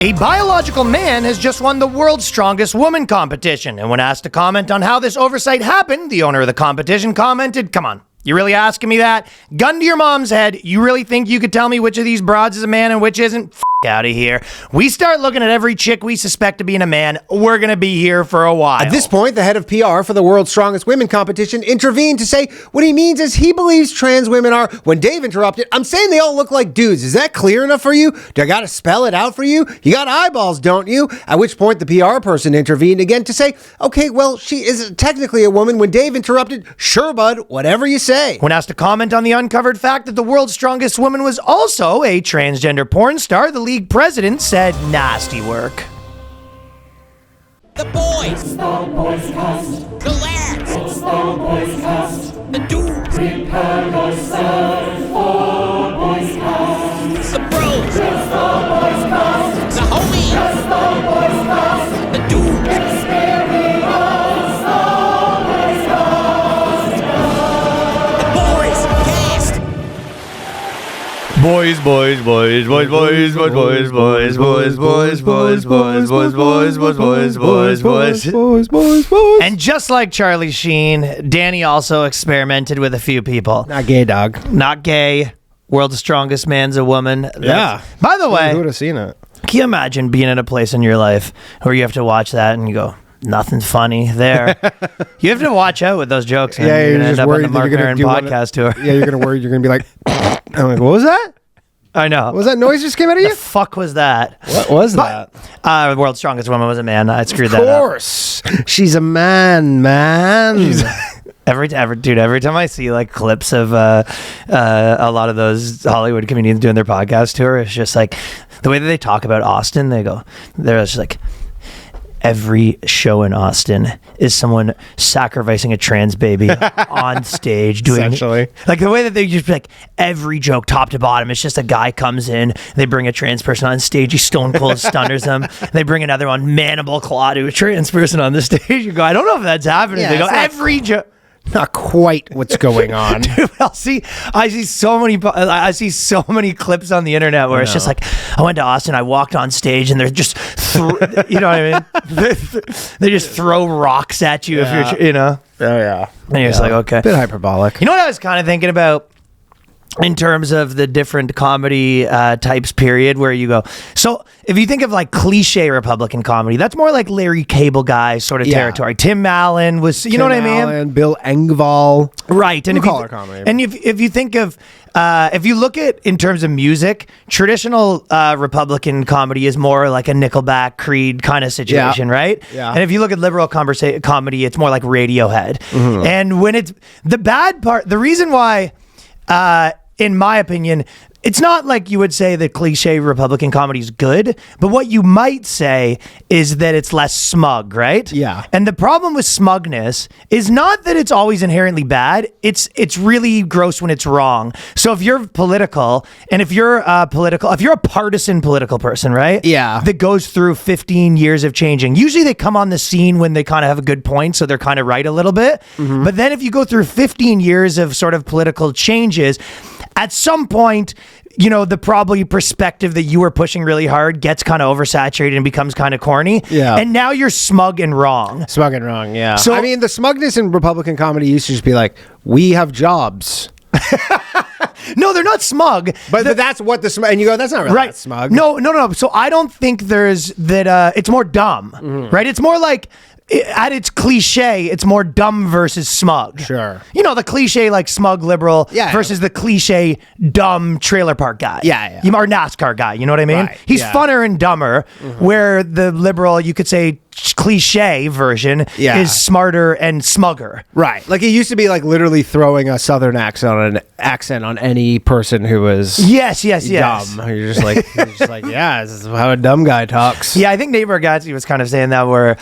A biological man has just won the world's strongest woman competition, and when asked to comment on how this oversight happened, the owner of the competition commented, "Come on, you really asking me that? Gun to your mom's head, you really think you could tell me which of these broads is a man and which isn't? F*** out of here. We start looking at every chick we suspect to be a man, we're gonna be here for a while." At this point, the head of PR for the world's strongest women competition intervened to say what he means is he believes trans women are, when Dave interrupted, "I'm saying they all look like dudes. Is that clear enough for you? Do I gotta spell it out for you? You got eyeballs, don't you?" At which point the PR person intervened again to say, "Okay, well, she is technically a woman." When Dave interrupted, "Sure, bud, whatever you say." When asked to comment on the uncovered fact that the world's strongest woman was also a transgender porn star, the league president said, "Nasty work." The boys. It's the BOYSCAST. The lads. It's the BOYSCAST. The dudes. Prepare yourself for BOYSCAST. The bros. It's the BOYSCAST. The homies. It's the BOYSCAST. The dudes. Experience the BOYSCAST. The boys. Cast. Boys, boys, boys, boys, boys, boys, boys, boys, boys, boys, boys, boys, boys, boys, boys, boys, boys. And just like Charlie Sheen, Danny also experimented with a few people. Not gay, dog. Not gay. World's strongest man's a woman. Yeah. By the Who way, would have seen it? can you imagine being in a place in your life where you have to watch that and you go, nothing's funny there? You have to watch out with those jokes. And Yeah, you're you're going to end just up on worried the that Mark you're gonna Maron do one podcast tour. Yeah, you're gonna worry. You're gonna be like, I'm like, what was that? I know. What was that noise just came out of The you? fuck was that? What was that? The world's strongest woman was a man. I screwed Of that up. course, she's a man. Every time I see like clips of a lot of those Hollywood comedians doing their podcast tour, it's just like the way that they talk about Austin. They're just like, every show in Austin is someone sacrificing a trans baby on stage doing Essentially. like the way that they just like every joke top to bottom. It's just a guy comes in, they bring a trans person on stage, he stone cold stunners them. They bring another one, mandible claw to a trans person on the stage. You go, I don't know if that's happening. Yeah, They go, it's not- every joke. Not quite what's going on. Dude, I see so many clips on the internet where it's just like, I went to Austin, I walked on stage, and they're just, you know what I mean? They just throw rocks at you if you're, you know. Oh yeah, And you're just like, okay. bit hyperbolic. You know what I was kind of thinking about in terms of the different comedy types, period, where you go. So if you think of like cliche Republican comedy, that's more like Larry Cable Guy sort of territory. Tim Allen was, you know what I mean? Allen, Bill Engvall. Right. And Blue-collar comedy. And if you think of, if you look at in terms of music, traditional Republican comedy is more like a Nickelback, Creed kind of situation, right? Yeah. And if you look at liberal comedy, it's more like Radiohead. Mm-hmm. And when it's the bad part, the reason why, in my opinion, it's not like you would say that cliche Republican comedy is good, but what you might say is that it's less smug, right? Yeah. And the problem with smugness is not that it's always inherently bad. It's really gross when it's wrong. So if you're political, and if you're a partisan political person, right? Yeah. That goes through 15 years of changing. Usually they come on the scene when they kind of have a good point, so they're kind of right a little bit. Mm-hmm. But then if you go through 15 years of sort of political changes, at some point, you know, the probably perspective that you were pushing really hard gets kind of oversaturated and becomes kind of corny. Yeah. And now you're smug and wrong. Smug and wrong, yeah. So- I mean, the smugness in Republican comedy used to just be like, we have jobs. No, they're not smug. But that's what the smug, and you go, that's not really that smug. No. So I don't think there's that, it's more dumb, Mm-hmm. right? It's more like, at its cliche, it's more dumb versus smug. Sure. You know, the cliche like smug liberal Yeah. versus the cliche dumb trailer park guy. Yeah. Or NASCAR guy, you know what I mean? Right, He's yeah. funner and dumber, where the liberal, you could say cliche version Yeah. is smarter and smugger. Right. Like it used to be like literally throwing a southern accent on any person who was Yes. dumb. You're just like, yeah, this is how a dumb guy talks. Yeah, I think Nate Bargatze was kind of saying that where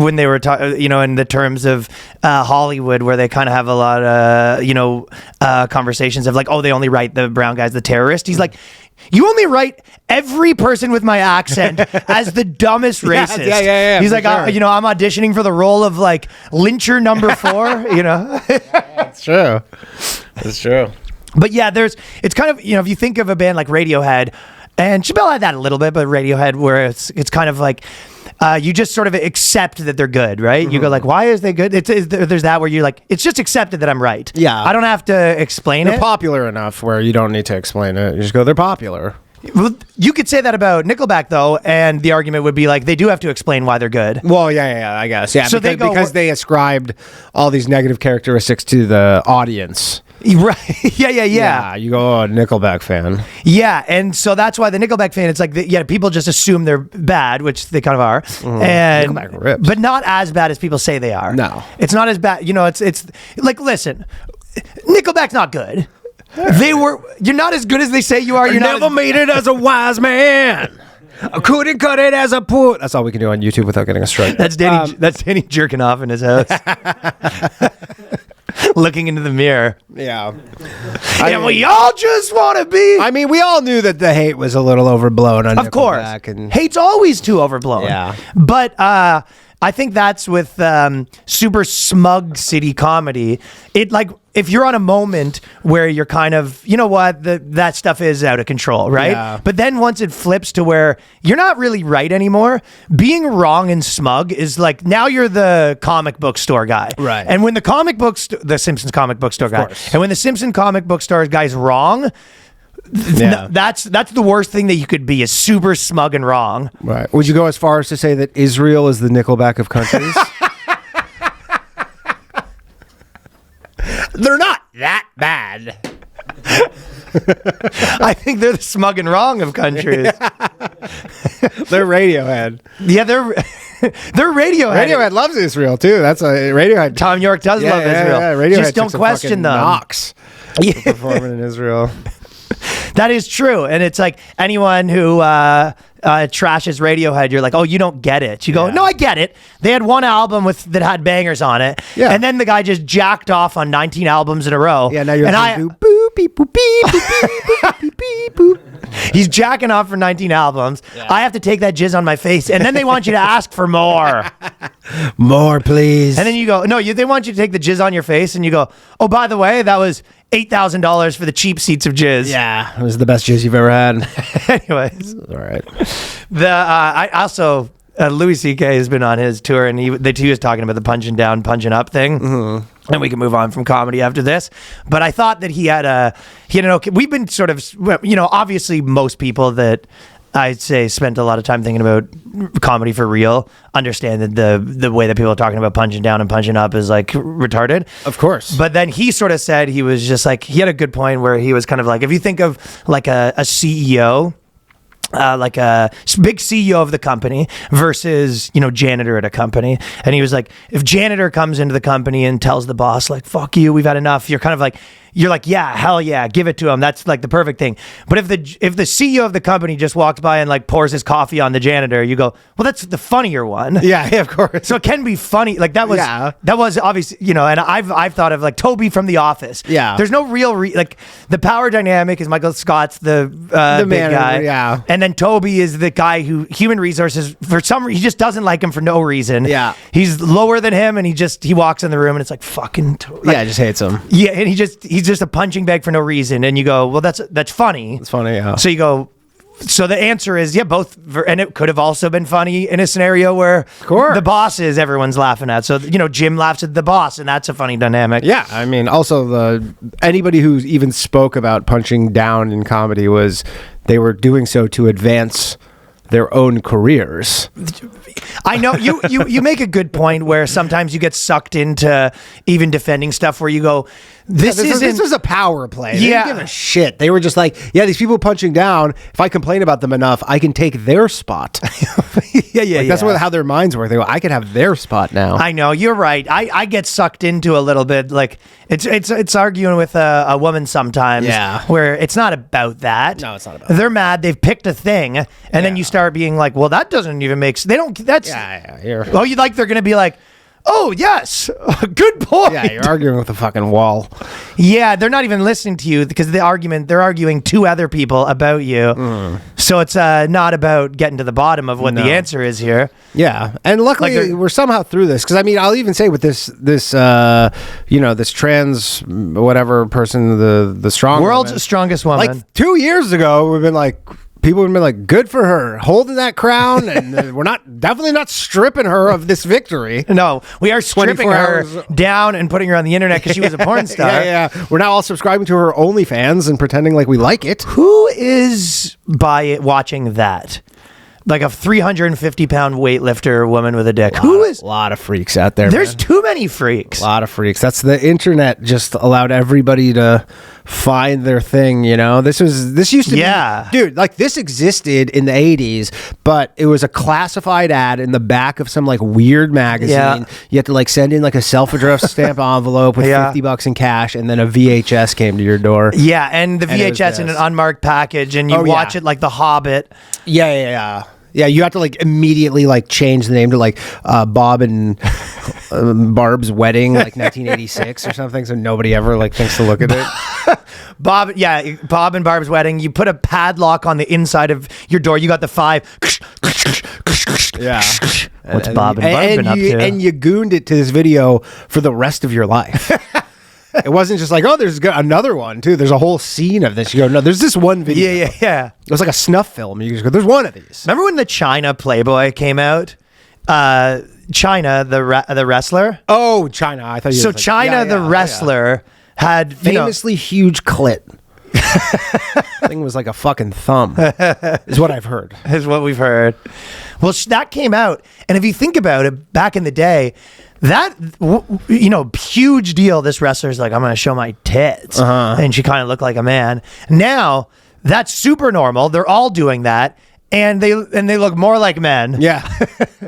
when they were talking, you know, in the terms of Hollywood, where they kind of have a lot of, conversations of like, oh, they only write the brown guys the terrorist. He's like, you only write every person with my accent as the dumbest racist. Yeah. He's for like, sure. I'm auditioning for the role of like lyncher number 4, you know? That's true. That's true. But yeah, it's kind of, you know, if you think of a band like Radiohead, And Chappelle had that a little bit, but Radiohead, where it's kind of like you just sort of accept that they're good, right? You go like, why is they good? There's that where you're like, it's just accepted that I'm right. Yeah. I don't have to explain They're it. popular enough where you don't need to explain it. You just go, they're popular. Well, you could say that about Nickelback, though, and the argument would be like, they do have to explain why they're good. Well, yeah, I guess. Yeah, So because they ascribed all these negative characteristics to the audience. Right. Yeah. You go, oh, Nickelback fan. Yeah, and so that's why the Nickelback fan, it's like, people just assume they're bad, which they kind of are, and Nickelback rips. but not as bad as people say they are. No. It's not as bad. It's like, listen, Nickelback's not good. You're not as good as they say you are. You're Never made it as a wise man. I couldn't cut it as a poor. That's all we can do on YouTube without getting a strike. That's Danny. That's Danny jerking off in his house, looking into the mirror. Yeah. And we all just want to be. I mean, we all knew that the hate was a little overblown on Of course, Nickelback and hate's always too overblown. Yeah. But I think that's with super smug city comedy. It like if you're on a moment where you're kind of, you know what, that stuff is out of control, right? Yeah. But then once it flips to where you're not really right anymore, being wrong and smug is like now you're the comic book store guy, Right. And when the Simpsons comic book store guy, course. and when the Simpson comic book store guy's wrong. Yeah. That's the worst thing that you could be is super smug and wrong. Right. Would you go as far as to say that Israel is the Nickelback of countries? They're not that bad. I think they're the smug and wrong of countries. They're Radiohead. Yeah, they're Radiohead. Radiohead loves Israel too. That's a Radiohead. Tom York does love Israel. Yeah. Radiohead Just don't took some question fucking them. knocks for performing in Israel. That is true, and it's like anyone who trashes Radiohead, you're like, oh, you don't get it. You go, no, I get it. They had one album that had bangers on it, Yeah. and then the guy just jacked off on 19 albums in a row. Yeah, now you're and like, boop, beep, boop, beep, boop, beep, boop, beep, beep, boop. He's jacking off for 19 albums. I have to take that jizz on my face, and then they want you to ask for more. More, please. And then you go, no, they want you to take the jizz on your face, and you go, oh, by the way, that was $8,000 for the cheap seats of jizz. Yeah, it was the best jizz you've ever had. Anyways, All right. I also Louis C.K. has been on his tour, and he was talking about the punching down, punching up thing. Mm-hmm. And we can move on from comedy after this. But I thought that he had an okay. We've been sort of, obviously most people that I'd say spent a lot of time thinking about comedy for real understand that the way that people are talking about punching down and punching up is like retarded. Of course. But then he sort of said, he was just like, he had a good point where he was kind of like, if you think of like a CEO, like a big CEO of the company versus, janitor at a company. And he was like, if janitor comes into the company and tells the boss, like, fuck you, we've had enough, you're kind of like, yeah, hell yeah, give it to him. That's like the perfect thing. But if the CEO of the company just walks by and like pours his coffee on the janitor, you go, well, that's the funnier one. Yeah, of course. So it can be funny. Like that was obviously, and I've thought of like Toby from The Office. Yeah. There's no real, like the power dynamic is Michael Scott's the big man, guy. yeah. And then Toby is the guy who human resources, for some reason, he just doesn't like him for no reason. Yeah. He's lower than him and he walks in the room and it's like fucking Toby. Yeah, just hates him. Yeah. And he's just a punching bag for no reason. And you go, well, that's funny. It's funny, yeah. So you go, so the answer is, yeah, both. And it could have also been funny in a scenario where course. the boss is everyone's laughing at. So, Jim laughs at the boss and that's a funny dynamic. Yeah, I mean, also anybody who even spoke about punching down in comedy they were doing so to advance their own careers. I know you make a good point where sometimes you get sucked into even defending stuff where you go, this was a power play. They Yeah. didn't give a shit. They were just like, yeah, these people punching down, if I complain about them enough, I can take their spot. yeah. That's how their minds work. They go, I can have their spot now. I know, you're right. I get sucked into a little bit. Like it's arguing with a woman sometimes. Yeah. Where it's not about that. No, it's not about They're mad. They've picked a thing, and then you start being like, well, that doesn't even make sense. They don't. That's Yeah. Oh, you like they're gonna be like, oh yes, good point. Yeah, you're arguing with a fucking wall. Yeah, they're not even listening to you because they're arguing to other people about you. So it's not about getting to the bottom of what the answer is here. Yeah, and luckily we're somehow through this because I mean I'll even say with this trans whatever person the strong World's woman, strongest woman. like 2 years ago we've been like people would be like, good for her, holding that crown, and we're definitely not stripping her of this victory. No, we are stripping 24 her hours. down and putting her on the internet because she was a porn star. Yeah. We're now all subscribing to her OnlyFans and pretending like we like it. Who is watching that? Like a 350-pound weightlifter woman with a dick. Who is? A lot of freaks out there. There's man. too many freaks. A lot of freaks. That's the internet just allowed everybody to find their thing, you know? This used to Yeah. be, dude, like this existed in the 80s, but it was a classified ad in the back of some like weird magazine. Yeah. You had to like send in like a self-addressed stamp envelope with Yeah. $50 in cash, and then a VHS came to your door. Yeah, and the And it was VHS in an this. unmarked package, and you Oh, watch yeah. it like The Hobbit. Yeah, you have to like immediately like change the name to like Bob and Barb's Wedding, like 1986 or something, so nobody ever like thinks to look at it. Bob and Barb's Wedding. You put a padlock on the inside of your door. You got the 5. Yeah. What's Bob and Barb been up to? And you gooned it to this video for the rest of your life. It wasn't just like, oh, there's another one too. There's a whole scene of this. You go, no, there's this one video. Yeah. It was like a snuff film. You just go, there's one of these. Remember when the Chyna Playboy came out? Chyna, the wrestler. Oh, Chyna. I thought you. So was like, Chyna, the wrestler, had famously huge clit. Thing was like a fucking thumb, is what I've heard. Is what we've heard. Well, that came out, and if you think about it, back in the day, that huge deal. This wrestler's like, I'm going to show my tits, and she kind of looked like a man. Now that's super normal. They're all doing that, and they look more like men. Yeah.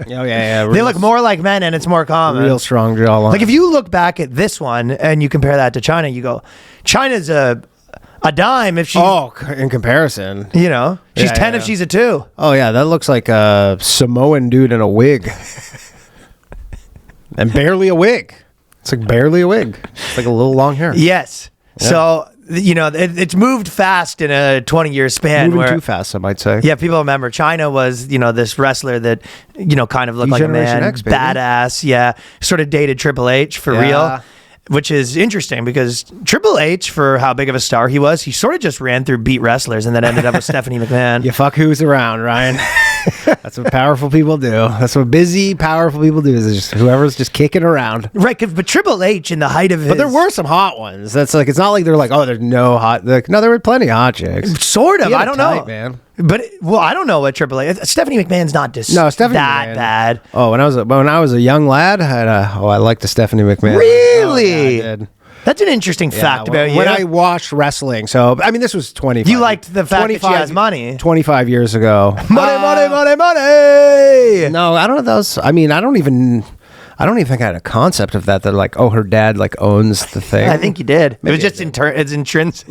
Yeah. They look more like men, and it's more common. Real strong jawline. Like if you look back at this one and you compare that to Chyna, you go, China's a dime if she. Oh, in comparison. You know, she's 10 if yeah. she's a 2. Oh, yeah, that looks like a Samoan dude in a wig. And barely a wig. It's like barely a wig. It's like a little long hair. Yes. Yeah. So, it's moved fast in a 20-year span. Moving where, too fast, some might say. Yeah, people remember Chyna was, this wrestler that, kind of looked like a man. X, baby. Badass. Yeah. Sort of dated Triple H for real. Which is interesting because Triple H, for how big of a star he was, he sort of just ran through beat wrestlers and then ended up with Stephanie McMahon. You fuck who's around, Ryan. That's what powerful people do. That's what busy, powerful people do. Is just whoever's just kicking around. Right, but Triple H in the height of his... But there were some hot ones. That's like, it's not like they're like, oh, there's no hot... Like, no, there were plenty of hot chicks. Sort of. I don't know. Man. But I don't know what Triple H. Stephanie McMahon's not Stephanie that McMahon. bad. Oh, when I was a young lad, I liked the Stephanie McMahon. Really? Oh, yeah, I did. That's an interesting fact about you. When I watched wrestling, so I mean, this was 25. You liked the fact that she has money. 25 years ago. Money. No, I don't know those. I mean, I don't even think I had a concept of that. That like, oh, her dad like owns the thing. I think you did. Maybe it was just it's intrinsic.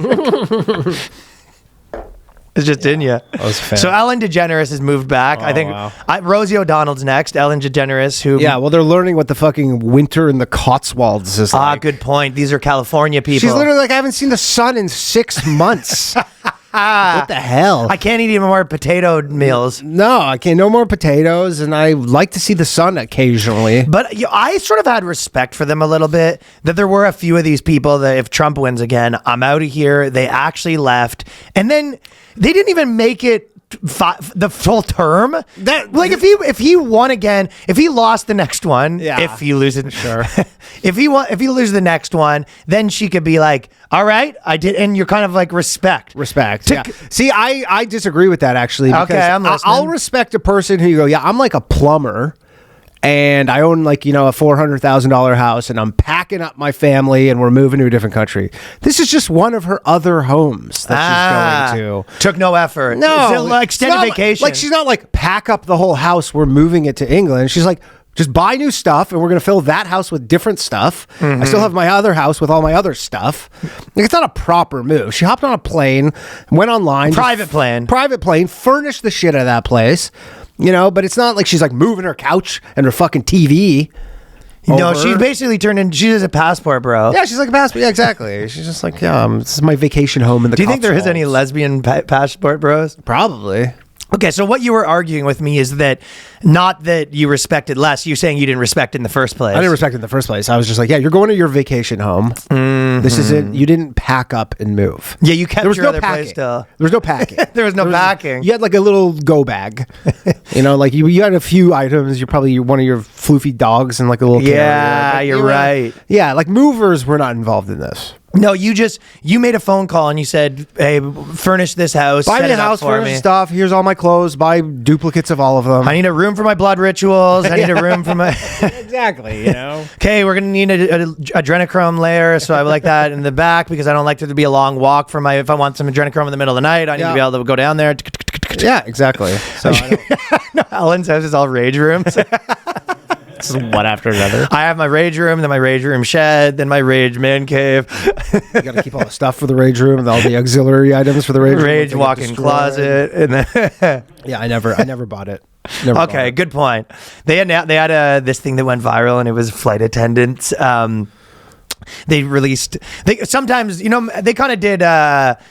It's just in you. I was a fan. So Ellen DeGeneres has moved back. I think wow. Rosie O'Donnell's next. Ellen DeGeneres, who... Yeah, well, they're learning what the fucking winter in the Cotswolds is like. Good point. These are California people. She's literally like, I haven't seen the sun in 6 months. What the hell? I can't eat any more potato meals. No, I can't. No more potatoes, and I like to see the sun occasionally. But I sort of had respect for them a little bit, that there were a few of these people that if Trump wins again, I'm out of here. They actually left. And then they didn't even make it the full term. If he won again, if he lost the next one, if he loses, Sure. if he loses the next one, then she could be like, all right, I did. And you're kind of like respect. Yeah. See, I disagree with that actually. Because Okay, I'm listening. I'll respect a person who you go, yeah, I'm like a plumber. And I own like, a $400,000 house and I'm packing up my family and we're moving to a different country. This is just one of her other homes that she's going to. Took no effort. No. It's like extended vacation. Like she's not like pack up the whole house. We're moving it to England. She's like, just buy new stuff and we're going to fill that house with different stuff. I still have my other house with all my other stuff. Like, it's not a proper move. She hopped on a plane, went online. Private plane, furnished the shit out of that place. But it's not like she's like moving her couch and her fucking TV. No, she's basically turned in. She is a passport, bro. Yeah, she's like a passport. Yeah, exactly. She's just like, this is my vacation home in the Do you think there is any Cotswolds. lesbian passport bros? Probably. Okay, so what you were arguing with me is that not that you respected less. You're saying you didn't respect it in the first place. I didn't respect it in the first place. I was just like, yeah, you're going to your vacation home. This isn't. You didn't pack up and move. Yeah, you kept There was your no other packing. place still. There was no packing. There was no packing. You had like a little go bag. Like you had a few items. You probably one of your floofy dogs and like a little carrier. Yeah, But you're right. Yeah, like movers were not involved in this. No, you made a phone call and you said, "Hey, furnish this house. Buy set me a it up house, for furnish me. stuff. Here's all my clothes. Buy duplicates of all of them. I need a room for my blood rituals. I need a room for my." Exactly. Okay, we're gonna need a adrenochrome layer, so I would like that in the back because I don't like there to be a long walk for my. If I want some adrenochrome in the middle of the night, I need to be able to go down there. Yeah, exactly. So No, Alan's house is all rage rooms. this is one after another. I have my rage room, then my rage room shed, then my rage man cave, You got to keep all the stuff for the rage room and all the auxiliary items for the rage room. rage walk-in closet, and then. Yeah, I never bought it. Never bought Okay, it. good point. They had this thing that went viral, and it was flight attendants. They released. Sometimes they kind of did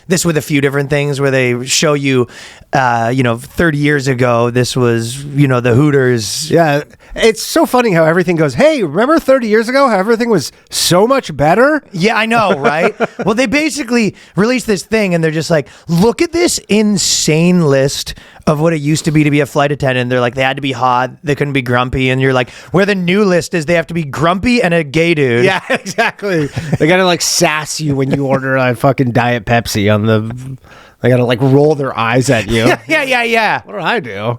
this with a few different things where they show you, 30 years ago this was the Hooters. Yeah, it's so funny how everything goes, hey, remember 30 years ago how everything was so much better? Yeah, I know, right? Well, they basically released this thing, and they're just like, look at this insane list of what it used to be a flight attendant. They're like, they had to be hot, they couldn't be grumpy, and you're like, where the new list is they have to be grumpy and a gay dude. Yeah, exactly. They gotta like sass you when you order a fucking Diet Pepsi on the. They gotta like roll their eyes at you. Yeah. What do I do?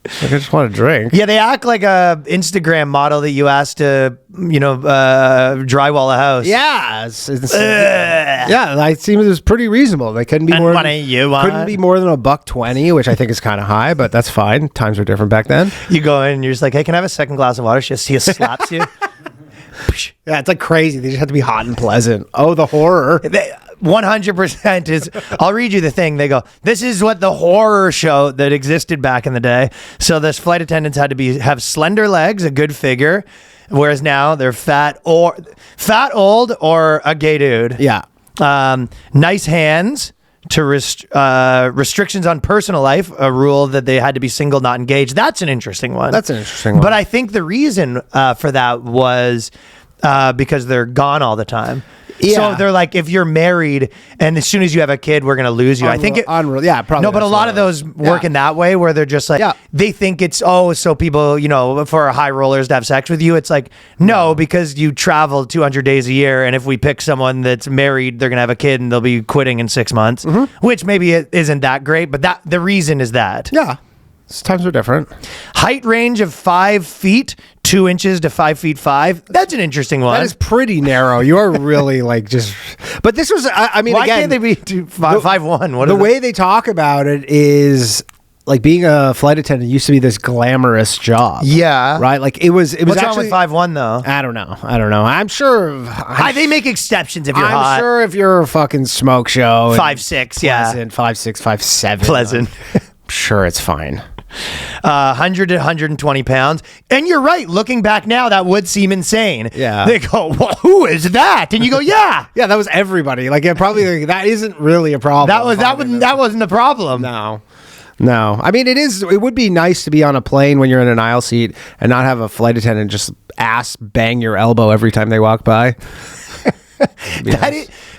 Like, I just want to drink. Yeah, they act like a Instagram model that you asked to, drywall a house. Yeah, yeah. I seem it was pretty reasonable. They couldn't be And more. what do you want? Couldn't be more than $1.20, which I think is kind of high, but that's fine. Times were different back then. You go in and you're just like, hey, can I have a second glass of water? She slaps you. Yeah, it's like crazy. They just have to be hot and pleasant. Oh, the horror. 100% is. I'll read you the thing. They go, this is what the horror show that existed back in the day. So this flight attendants had to have slender legs, a good figure, whereas now they're fat, old, or a gay dude. Yeah. Nice hands. To restrictions on personal life, a rule that they had to be single, not engaged. That's an interesting one. But I think the reason for that was because they're gone all the time. Yeah. So they're like, if you're married and as soon as you have a kid, we're going to lose you. I think unreal. Yeah, probably. No, but a lot of those work in that way where they're just like, they think it's, so people, for high rollers to have sex with you. It's like, no, because you travel 200 days a year. And if we pick someone that's married, they're going to have a kid and they'll be quitting in 6 months, which maybe it isn't that great. But the reason is that. Yeah. Times are different. Height range of 5 feet, 2 inches to 5 feet 5. That's an interesting one. That is pretty narrow. You are really like just. But this was. I mean, why again, can't they be 5'1"? The way they talk about it is like being a flight attendant used to be this glamorous job. Yeah. Right. Like it was. What's actually wrong with 5'1" though? I don't know. I'm sure. They make exceptions if you're I'm hot. sure if you're a fucking smoke show. 5'6", yeah. 5'6", 5'7". Pleasant. Sure, it's fine. 100 to 120 pounds. And you're right. Looking back now, that would seem insane. Yeah. They go, well, who is that? And you go, yeah. Yeah, that was everybody. Like, probably that isn't really a problem. That wasn't the problem. No. I mean, it would be nice to be on a plane when you're in an aisle seat and not have a flight attendant just ass bang your elbow every time they walk by.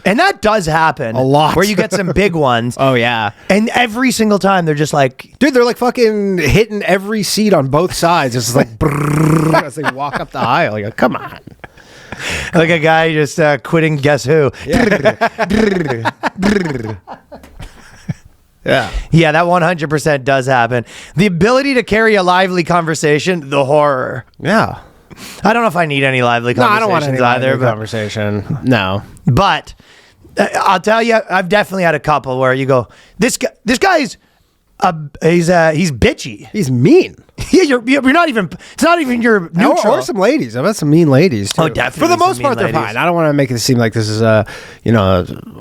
And that does happen a lot, where you get some big ones. Oh yeah, and every single time they're just like, dude, they're like fucking hitting every seat on both sides. It's just like brrr, as they walk up the aisle. Like, come on, like a guy just quitting Guess Who. Yeah. Yeah, that 100% does happen. The ability to carry a lively conversation, the horror. Yeah. I don't know if I need any lively conversations I don't want any either. lively conversation. No. But I'll tell you, I've definitely had a couple where you go, this guy's he's bitchy. He's mean. Yeah, you're not even. It's not even your neutral. Or some ladies. I've had some mean ladies too. Oh, definitely. For the most some part, mean they're ladies. fine. I don't want to make it seem like this is a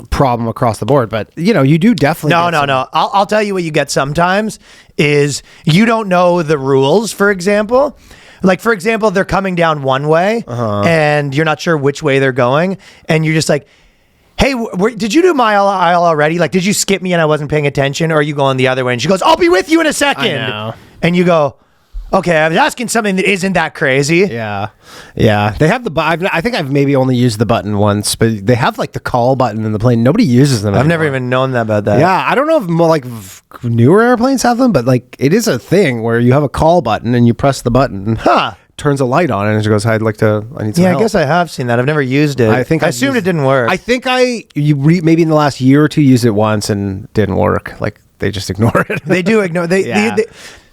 problem across the board, but you do definitely. No. I'll tell you what you get sometimes is you don't know the rules. For example. Like, for example, they're coming down one way and you're not sure which way they're going. And you're just like, hey, did you do my aisle already? Like, did you skip me and I wasn't paying attention? Or are you going the other way? And she goes, I'll be with you in a second. I know. And you go, okay, I was asking something that isn't that crazy. Yeah. They have I think I've maybe only used the button once, but they have like the call button in the plane. Nobody uses them I've anymore. never even known about that. Yeah, I don't know if more like newer airplanes have them, but like it is a thing where you have a call button and you press the button. Huh. Turns a light on and it goes, I need some Yeah, help. I guess I have seen that. I've never used it. I think I I've assumed used- it didn't work. I think maybe in the last year or two used it once and didn't work. Like they just ignore it. They do ignore. Yeah.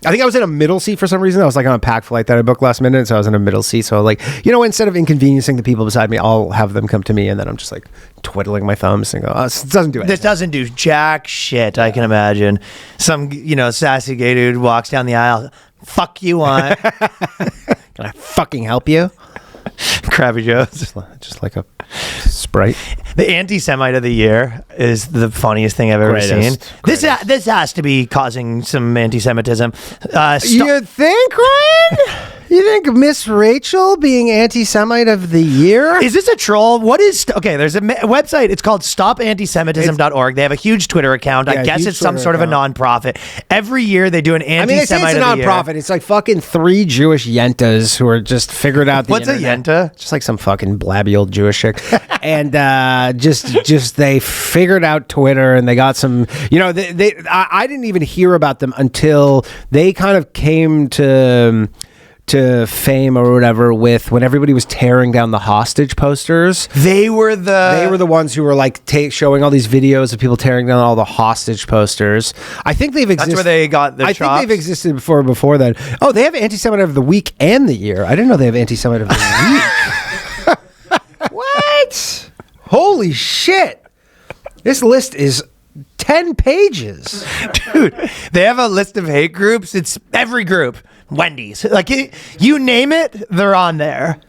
I think I was in a middle seat for some reason. I was like on a pack flight that I booked last minute, so I was in a middle seat. So like, instead of inconveniencing the people beside me, I'll have them come to me, and then I'm just like twiddling my thumbs and go, oh, this doesn't do anything. This doesn't do jack shit. I can imagine some sassy gay dude walks down the aisle. Fuck you on Can I fucking help you? Krabby Joe's. Just like a Sprite. The Antisemite of the year is the funniest thing I've ever Greatest. seen. This has to be causing some anti-Semitism. You think, Ryan? You think Miss Rachel being anti-Semite of the year? Is this a troll? What is... Okay, there's a website. It's called stopantisemitism.org. They have a huge Twitter account. Yeah, I guess huge it's some Twitter sort of a account. nonprofit. Every year they do an I mean, they say Antisemite it's a of the year. nonprofit. It's like fucking 3 Jewish yentas who are just figured out the What's a internet. yenta? Just like some fucking blabby old Jewish chick. And just they figured out Twitter and they got some, I didn't even hear about them until they kind of came to fame or whatever with when everybody was tearing down the hostage posters. They were the ones who were like showing all these videos of people tearing down all the hostage posters. I think they've existed. That's where they got their I chops. think they've existed before then. Oh, they have Anti-Semite of the Week and the year. I didn't know they have Anti-Semite of the Week. What? Holy shit. This list is 10 pages. Dude, they have a list of hate groups. It's every group. Wendy's. Like, you name it, they're on there.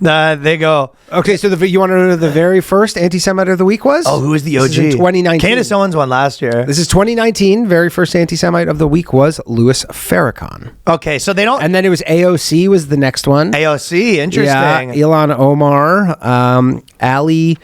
They go... Okay, so you want to know who the very first Anti-Semite of the Week was? Oh, who was the OG? This is in 2019. Candace Owens won last year. This is 2019. Very first Anti-Semite of the Week was Louis Farrakhan. Okay, so they don't... And then it was AOC was the next one. AOC, interesting. Yeah, Ilhan Omar, Ali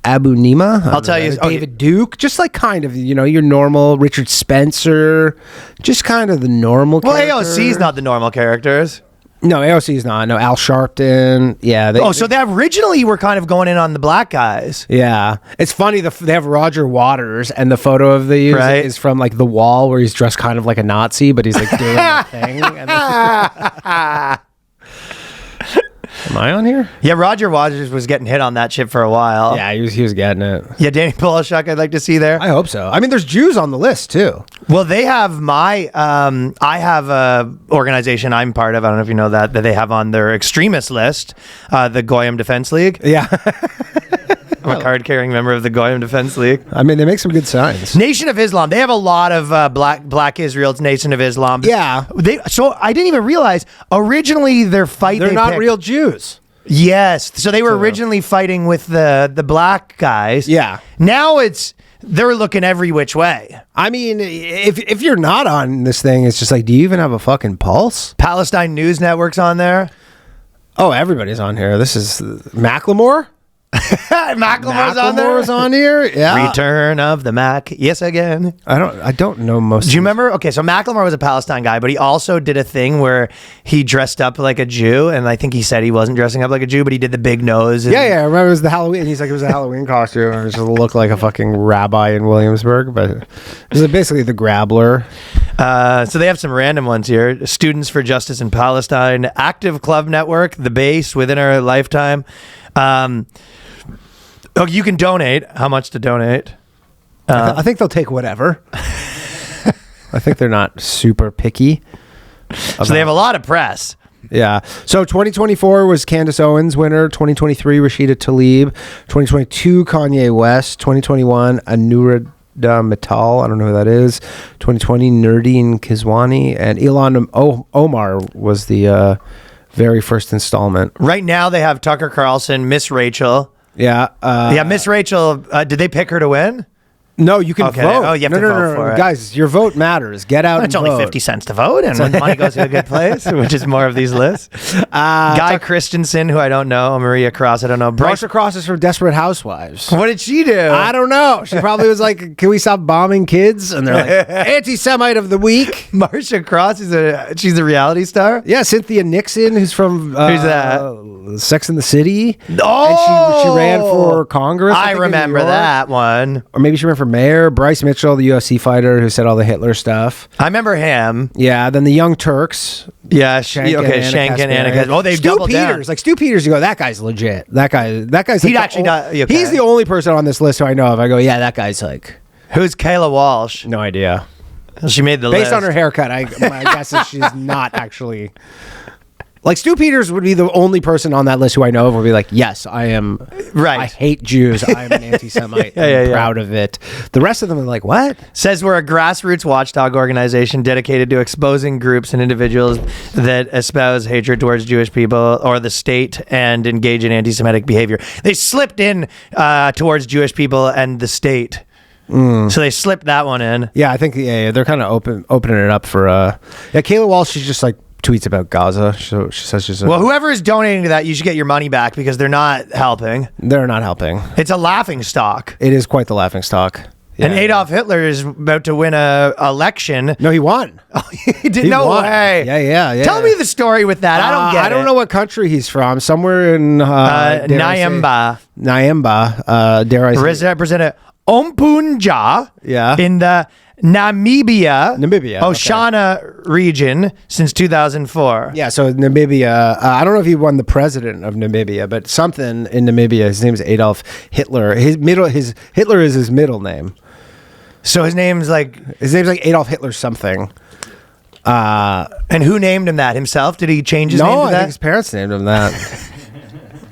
Abu Nima. I'll tell you. David Duke. Just like kind of, your normal Richard Spencer. Just kind of the normal Well, character. AOC's not the normal characters. No, AOC's not. No, Al Sharpton. Yeah. So they originally were kind of going in on the black guys. Yeah. It's funny. They have Roger Waters, and the photo of the Right. is from like The Wall, where he's dressed kind of like a Nazi, but he's like doing a thing. And am I on here? Yeah, Roger Waters was getting hit on that shit for a while. Yeah, he was getting it. Yeah, Danny Polishuk, I'd like to see there. I hope so. I mean, there's Jews on the list too. Well, they have I have a organization I'm part of. I don't know if you know that they have on their extremist list, the Goyim Defense League. Yeah. I'm a card-carrying member of the Goyim Defense League. I mean, they make some good signs. Nation of Islam. They have a lot of Black Israel's Nation of Islam. Yeah. So I didn't even realize originally their fight. They're not picked- real Jews. Yes. So they were originally fighting with the black guys. Yeah. Now they're looking every which way. I mean, if you're not on this thing, it's just like, do you even have a fucking pulse? Palestine News Network's on there. Oh, everybody's on here. This is Macklemore. Macklemore's on there. Macklemore's on here. Yeah. Return of the Mac. Yes, again. I don't know most. Do you remember? Okay, so Macklemore was a Palestine guy, but he also did a thing where he dressed up like a Jew, and I think he said he wasn't dressing up like a Jew, but he did the big nose. And, Yeah. I remember it was the Halloween. He's like, it was a Halloween costume. It was just looked like a fucking rabbi in Williamsburg, but it was basically the Grabbler. So they have some random ones here. Students for Justice in Palestine, Active Club Network, The Base, Within Our Lifetime. You can donate. How much to donate? I think they'll take whatever. I think they're not super picky. So they have a lot of press. Yeah. So 2024 was Candace Owens winner. 2023 Rashida Tlaib. 2022 Kanye West. 2021 Anurad Mittal. I don't know who that is. 2020 Nerdine Kizwani. And Ilhan Omar was the very first installment. Right now they have Tucker Carlson, Miss Rachel. Yeah. Miss Rachel. Did they pick her to win? No, you can Okay. vote. Oh, you have no, to no, vote no, for it. Guys, your vote matters. Get out It's and only vote. 50 cents to vote, and the money goes to a good place, which is more of these lists. Guy Christensen, who I don't know, Maria Cross, I don't know. Bryce, Marsha Cross is from Desperate Housewives. what did she do? I don't know. She probably was like, "Can we stop bombing kids?" And they're like, "Anti-Semite of the week." Marsha Cross she's a reality star. Yeah, Cynthia Nixon, who's from Who's that? Sex and the City. Oh, and she ran for Congress. I think, in remember New York. that one. Or maybe she ran for mayor. Bryce Mitchell, the UFC fighter who said all the Hitler stuff. I remember him. Yeah, then the Young Turks. Yeah, Shank Shank and Anna. Kasparian. Oh, they Stu doubled Peters. down. Like Stu Peters, you go, that guy's legit. That guy's He'd like the actually not- okay. He's the only person on this list who I know of. I go, yeah, that guy's like, Who's Kayla Walsh? no idea. She made the list. Based on her haircut, my guess is she's not actually. Like Stu Peters would be the only person on that list who I know of would be like, yes, I am. Right. I hate Jews. I'm an anti-Semite. Yeah, I'm yeah. proud of it. The rest of them are like, what? Says we're a grassroots watchdog organization dedicated to exposing groups and individuals that espouse hatred towards Jewish people or the state and engage in anti-Semitic behavior. They slipped in towards Jewish people and the state. So they slipped that one in. Yeah, I think they're kind of opening it up for. Yeah, Kayla Walsh, she's just like tweets about Gaza. So she says she's. Well, whoever is donating to that, you should get your money back because they're not helping. They're not helping. It's a laughing stock. It is quite the laughing stock. And Yeah. Adolf Hitler is about to win a election. No, he won. He did He no won. way. Yeah. Tell me the story with that. I don't get it. I don't know what country he's from. Somewhere in dare I say- Nyamba. Dare I say? Represented Ompunja Yeah. in the Namibia, okay. Oshana region since 2004. Yeah, so Namibia, I don't know if he won the president of Namibia, but something in Namibia. His name is Adolf Hitler. His Hitler is his middle name. So his name's like, Adolf Hitler something. and who named him that? Himself? Did he change his name No, to I that? think his parents named him that.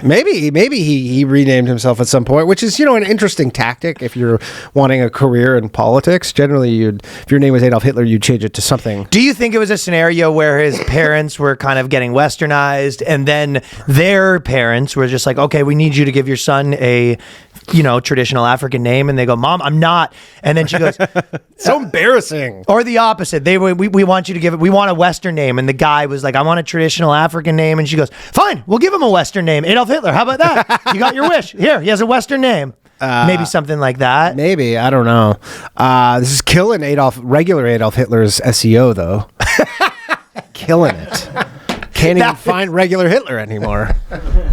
Maybe he renamed himself at some point, which is, an interesting tactic if you're wanting a career in politics. Generally, if your name was Adolf Hitler, you'd change it to something. Do you think it was a scenario where his parents were kind of getting westernized and then their parents were just like, okay, we need you to give your son a, traditional African name, and they go, Mom, I'm not. And then she goes, So embarrassing. or the opposite. We want you to give it, we want a Western name. And the guy was like, I want a traditional African name. And she goes, fine, we'll give him a Western name. Adolf Hitler. How about that? You got your wish. Here, he has a Western name. Maybe something like that. Maybe, I don't know. This is killing regular Adolf Hitler's SEO, though. Killing it. Can't even find regular Hitler anymore.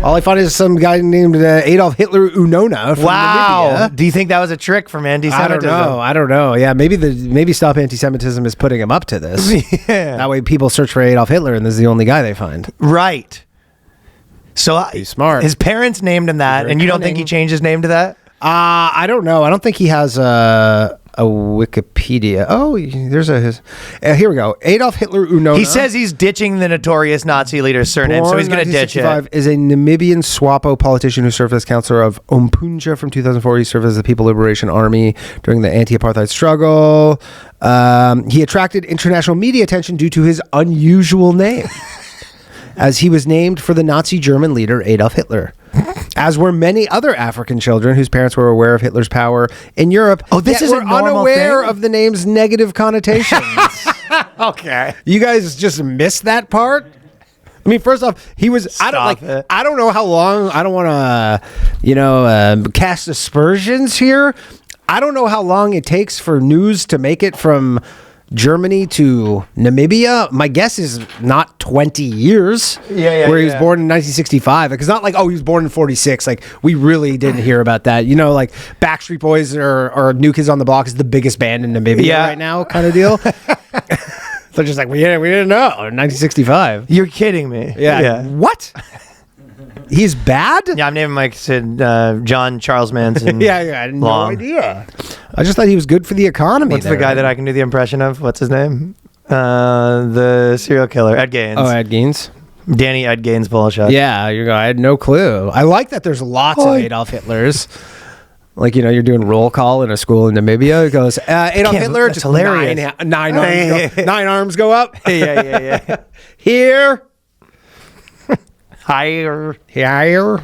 All I find is some guy named Adolf Hitler Unona from Wow. Namibia. Do you think that was a trick from Antisemitism? I don't know. Yeah, maybe Stop Antisemitism is putting him up to this. Yeah. That way people search for Adolf Hitler and this is the only guy they find. Right. So He's smart. His parents named him that, Very and you don't think he cunning. changed his name to that? I don't know. I don't think he has a Wikipedia. Oh, there's his. Here we go. Adolf Hitler Unona. He says he's ditching the notorious Nazi leader's surname, so he's going to ditch it. 1965, is a Namibian Swapo politician who served as counselor of Ompunja from 2004. He served as the People Liberation Army during the anti-apartheid struggle. He attracted international media attention due to his unusual name, as he was named for the Nazi German leader Adolf Hitler. As were many other African children whose parents were aware of Hitler's power in Europe. Oh, this yet is a were normal unaware thing? of the name's negative connotations. Okay. You guys just missed that part? I mean, first off, he was. Stop it. I don't know how long. I don't want to, cast aspersions here. I don't know how long it takes for news to make it from Germany to Namibia. My guess is not 20 years. Yeah, Where he was yeah. born in 1965. Like, it's not like, he was born in 46. Like, we really didn't hear about that. Like Backstreet Boys or New Kids on the Block is the biggest band in Namibia right now, kind of deal. They're just like, we didn't know. 1965. You're kidding me. Yeah. What? He's bad? Yeah, I'm naming my kid John Charles Manson. Yeah, I had no Long. idea. I just thought he was good for the economy. What's the guy that I can do the impression of? What's his name? The serial killer, Ed Gaines. Oh, Ed Gaines? Danny Ed Gaines bullshit. Yeah, I had no clue. I like that there's lots of Adolf Hitlers. Like, you're doing roll call in a school in Namibia. It goes, Adolf Can't- Hitler, that's just hilarious. nine arms go up. yeah. Here. Higher. Here.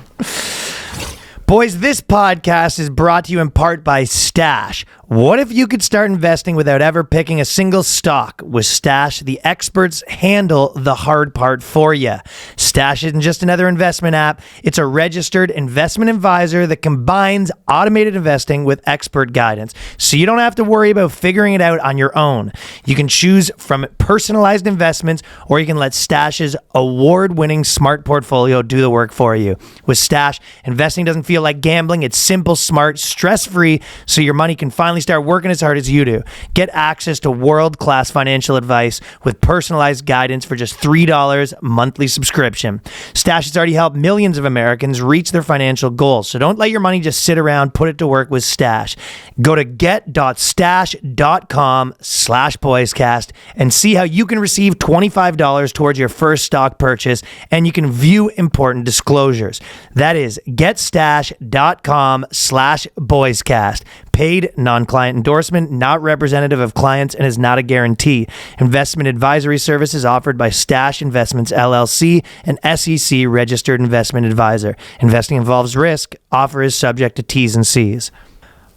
Boys, this podcast is brought to you in part by Stash. What if you could start investing without ever picking a single stock? With Stash, the experts handle the hard part for you. Stash isn't just another investment app. It's a registered investment advisor that combines automated investing with expert guidance, so you don't have to worry about figuring it out on your own. You can choose from personalized investments, or you can let Stash's award-winning smart portfolio do the work for you. With Stash, investing doesn't feel like gambling. It's simple, smart, stress-free, so your money can finally start working as hard as you do. Get access to world-class financial advice with personalized guidance for just $3 monthly subscription. Stash has already helped millions of Americans reach their financial goals, so don't let your money just sit around. Put it to work with Stash. Go to get.stash.com/boyscast and see how you can receive $25 towards your first stock purchase, and you can view important disclosures. That is getstash.com/boyscast. Paid non-client endorsement, not representative of clients, and is not a guarantee. Investment advisory services offered by Stash Investments LLC, an SEC registered investment advisor. Investing involves risk. Offer is subject to T's and C's.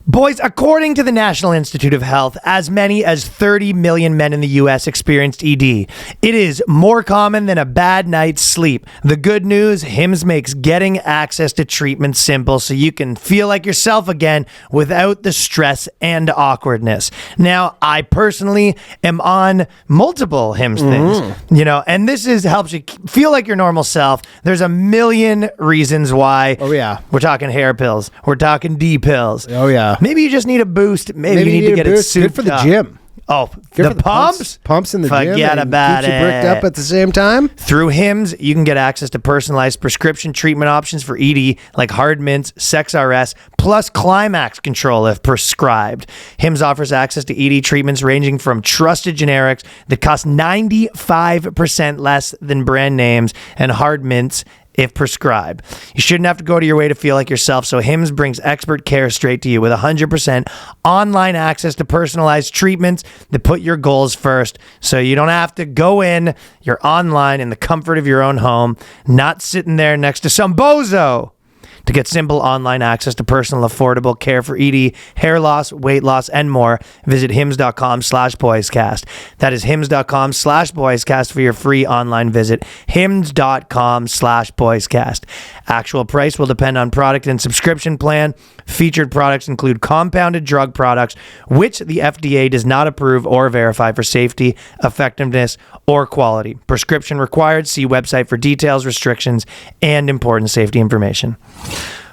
Boys, according to the National Institute of Health, as many as 30 million men in the U.S. experienced ED. It is more common than a bad night's sleep. The good news, Hims makes getting access to treatment simple so you can feel like yourself again without the stress and awkwardness. Now, I personally am on multiple Hims things, and this helps you feel like your normal self. There's a million reasons why. Oh, yeah. We're talking hair pills. We're talking D pills. Oh, yeah. Maybe you just need a boost. Maybe you need to get it souped Good for the up. gym. Oh, Good the for the pumps? Pumps in the gym. Forget about keeps it. you bricked up at the same time. Through Hims, you can get access to personalized prescription treatment options for ED like Hard Mints, SexRS, plus Climax control if prescribed. Hims offers access to ED treatments ranging from trusted generics that cost 95% less than brand names and Hard Mints if prescribed. You shouldn't have to go to your way to feel like yourself, so Hims brings expert care straight to you with 100% online access to personalized treatments that put your goals first, so you don't have to go in. You're online in the comfort of your own home, not sitting there next to some bozo. To get simple online access to personal, affordable care for ED, hair loss, weight loss, and more, visit hims.com/boyscast. That is hims.com/boyscast for your free online visit. hims.com/boyscast. Actual price will depend on product and subscription plan. Featured products include compounded drug products, which the FDA does not approve or verify for safety, effectiveness, or quality. Prescription required. See website for details, restrictions, and important safety information.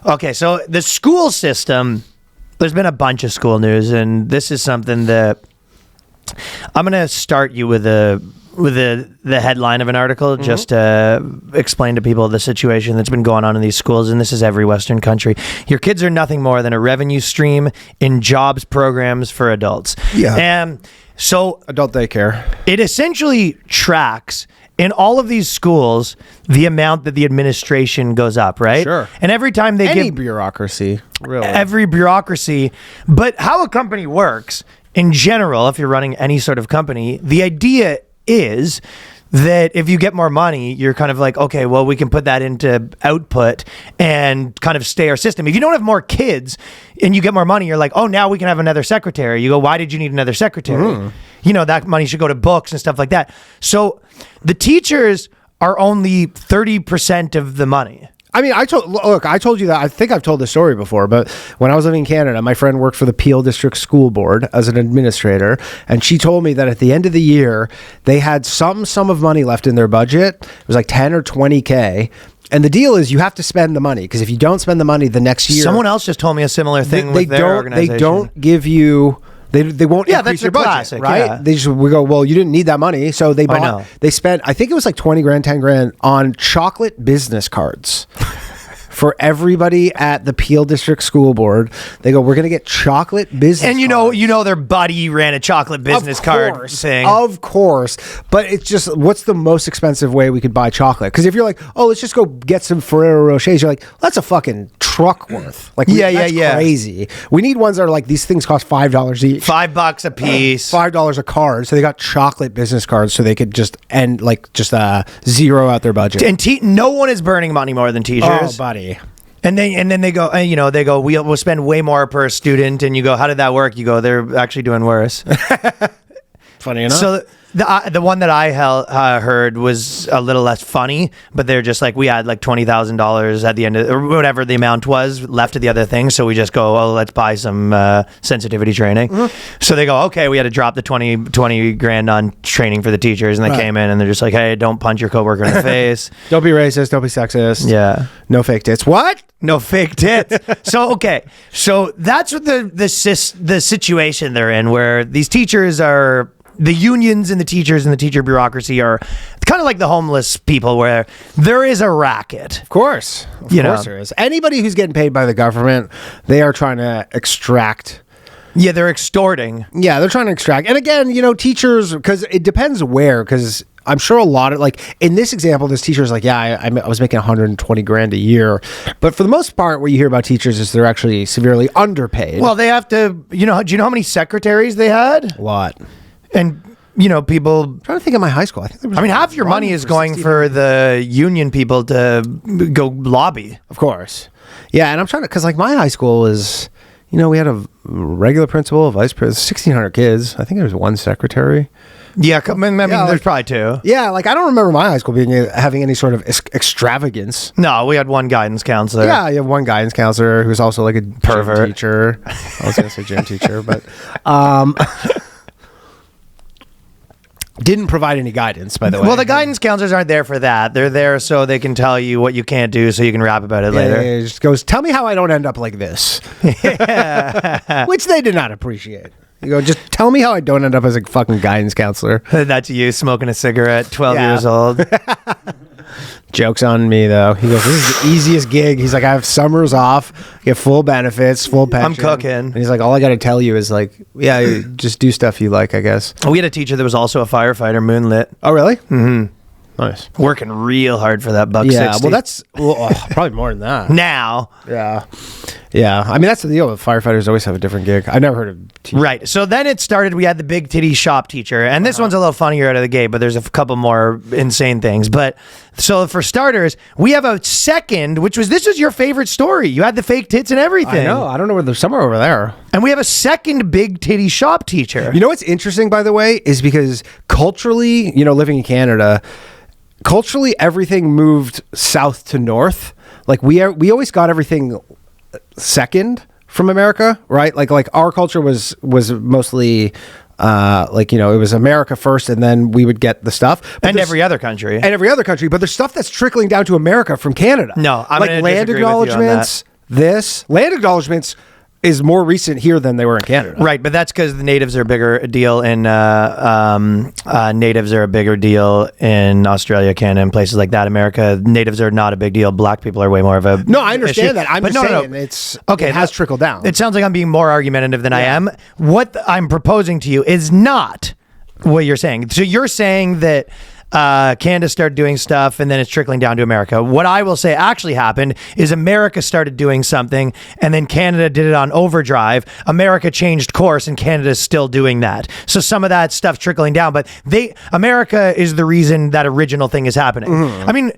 Okay, so the school system, there's been a bunch of school news, and this is something that I'm going to start you with the headline of an article just to explain to people the situation that's been going on in these schools, and this is every Western country. Your kids are nothing more than a revenue stream in jobs programs for adults. Yeah. And so Adult daycare. it essentially tracks in all of these schools the amount that the administration goes up, right? Sure. And every time they Any give bureaucracy, really. every bureaucracy, but how a company works in general, if you're running any sort of company, the idea is that if you get more money, you're kind of like, okay, well, we can put that into output and kind of stay our system. If you don't have more kids and you get more money, you're like, oh, now we can have another secretary. You go, why did you need another secretary? That money should go to books and stuff like that. So the teachers are only 30% of the money. I mean, I told you that. I think I've told this story before, but when I was living in Canada, my friend worked for the Peel District School Board as an administrator, and she told me that at the end of the year, they had some sum of money left in their budget. It was like 10 or 20K. And the deal is you have to spend the money, because if you don't spend the money the next year... Someone else just told me a similar thing with their organization. They don't give you... They won't increase your budget, classic, right? yeah. We go, well, you didn't need that money, so they spent, I think it was like 20 grand, 10 grand on chocolate business cards. For everybody at the Peel District School Board, they go, we're going to get chocolate business cards. And their buddy ran a chocolate business card thing. Of course. But it's just, what's the most expensive way we could buy chocolate? Because if you're like, oh, let's just go get some Ferrero Rochers, you're like, that's a fucking truck worth. Like, that's crazy. We need ones that are like, these things cost $5 each. $5 a piece. $5 a card. So they got chocolate business cards so they could just zero out their budget. And no one is burning money more than teachers. Oh, buddy. And then they go, they go, we'll spend way more per student. And you go, how did that work? You go, they're actually doing worse. Funny enough. So the one that I heard was a little less funny, but they're just like, we had like $20,000 at the end of, or whatever the amount was left of the other thing. So we just go, oh, let's buy some sensitivity training. So they go, okay, we had to drop the 20 grand on training for the teachers. And they came in and they're just like, hey, don't punch your coworker in the face. Don't be racist. Don't be sexist. Yeah. No fake tits. What? No fake tits. So, okay. So that's what the situation they're in, where these teachers are, the unions and the teachers and the teacher bureaucracy are kind of like the homeless people, where there is a racket. Of course. Of course there is. Anybody who's getting paid by the government, they are trying to extract. Yeah, they're extorting. Yeah, they're trying to extract. And again, teachers, because it depends where, because I'm sure a lot of, like, in this example, this teacher's like, yeah, I was making 120 grand a year. But for the most part, what you hear about teachers is they're actually severely underpaid. Well, they have to, do you know how many secretaries they had? A lot. And, people... I'm trying to think of my high school. I think there was half your money is going for the union people to go lobby. Of course. Yeah, and I'm trying to, because like my high school is, we had a regular principal, a vice principal, 1,600 kids. I think there was one secretary. Yeah, I mean, there's probably two. Yeah, like I don't remember my high school having any sort of extravagance. No, we had one guidance counselor. Yeah, you have one guidance counselor who's also like a pervert gym teacher. I was going to say gym teacher, but didn't provide any guidance, by the way. Well, the guidance counselors aren't there for that. They're there so they can tell you what you can't do, so you can rap about it later. Yeah, just goes, tell me how I don't end up like this. Which they did not appreciate. You go, just tell me how I don't end up as a fucking guidance counselor. That's you smoking a cigarette, 12 years old. Joke's on me, though. He goes, this is the easiest gig. He's like, I have summers off, get full benefits, full pension. I'm cooking. And he's like, all I got to tell you is like, yeah, just do stuff you like, I guess. We had a teacher that was also a firefighter, moonlit. Oh, really? Mm-hmm. Nice. Working real hard for that buck yeah, 60. Well, that's probably more than that. Now. Yeah. Yeah. I mean, that's the deal. Firefighters always have a different gig. I never heard of teachers. Right. So then it started. We had the big titty shop teacher. And this one's a little funnier out of the gate, but there's a couple more insane things. But so for starters, we have a second, this was your favorite story. You had the fake tits and everything. I know. I don't know where there's somewhere over there. And we have a second big titty shop teacher. You know what's interesting, by the way, is because culturally, living in Canada, culturally, everything moved south to north. Like we always got everything second from America, right? Like our culture was mostly it was America first, and then we would get the stuff. But every other country. But there's stuff that's trickling down to America from Canada. No, I'm like land acknowledgements. Land acknowledgements is more recent here than they were in Canada. Right, but that's because the natives are a bigger deal in Australia, Canada, and places like that. America, natives are not a big deal. Black people are way more of a No, I understand issue. that. I'm but just saying it has trickled down. It sounds like I'm being more argumentative than I am. What I'm proposing to you is not what you're saying. So you're saying that Canada started doing stuff and then it's trickling down to America. What I will say actually happened is America started doing something and then Canada did it on overdrive. America changed course and Canada's still doing that. So some of that stuff trickling down, but America is the reason that original thing is happening. Mm-hmm. I mean,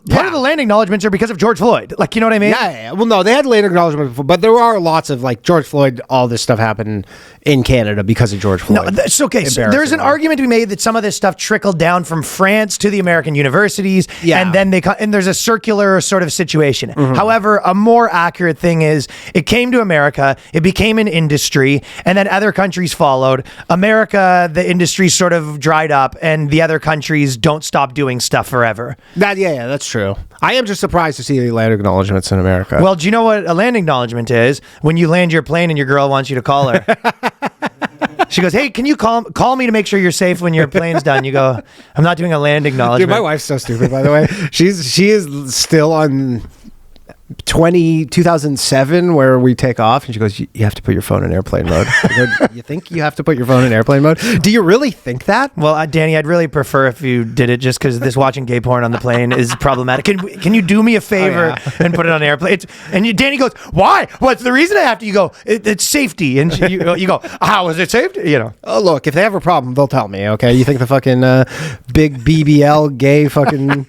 part of the land acknowledgements are because of George Floyd. Like, you know what I mean? Yeah. Well, no, they had land acknowledgements before, but there are lots of like George Floyd, all this stuff happened in Canada because of George Floyd. No, that's okay. So there's an argument to be made that some of this stuff trickled down from France to the American universities, and then and there's a circular sort of situation. Mm-hmm. However, a more accurate thing is it came to America, it became an industry, and then other countries followed. America, the industry sort of dried up, and the other countries don't stop doing stuff forever. That's true. I am just surprised to see the land acknowledgements in America. Well, do you know what a land acknowledgement is? When you land your plane and your girl wants you to call her. She goes, hey, can you call me to make sure you're safe when your plane's done? You go, I'm not doing a land acknowledgement. Dude, my wife's so stupid, by the way. She is still on 2007 where we take off, and she goes, you have to put your phone in airplane mode. I go, you think you have to put your phone in airplane mode? Do you really think that? Well, Danny, I'd really prefer if you did it, just because this watching gay porn on the plane is problematic. Can you do me a favor and put it on airplane? Danny goes, why? What's the reason I have to? You go, it's safety. And you go, how is it safety? Oh, look, if they have a problem, they'll tell me, okay? You think the fucking big BBL gay fucking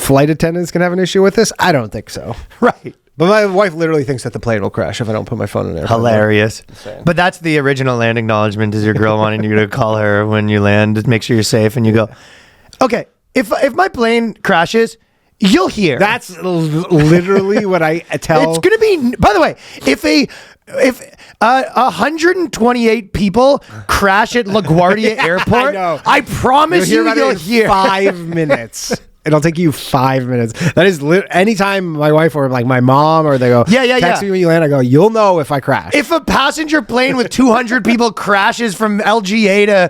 flight attendants can have an issue with this. I don't think so. Right. But my wife literally thinks that the plane will crash if I don't put my phone in there. Hilarious. But that's the original land acknowledgement, is your girl wanting you to call her when you land to make sure you're safe, and you go, okay, if my plane crashes, you'll hear. That's literally what I tell. It's going to be, by the way, if 128 people crash at LaGuardia Airport, I promise you'll hear. 5 minutes. It'll take you 5 minutes. That is anytime my wife or like my mom or they go, text me when you land, I go, you'll know if I crash. If a passenger plane with 200 people crashes from LGA to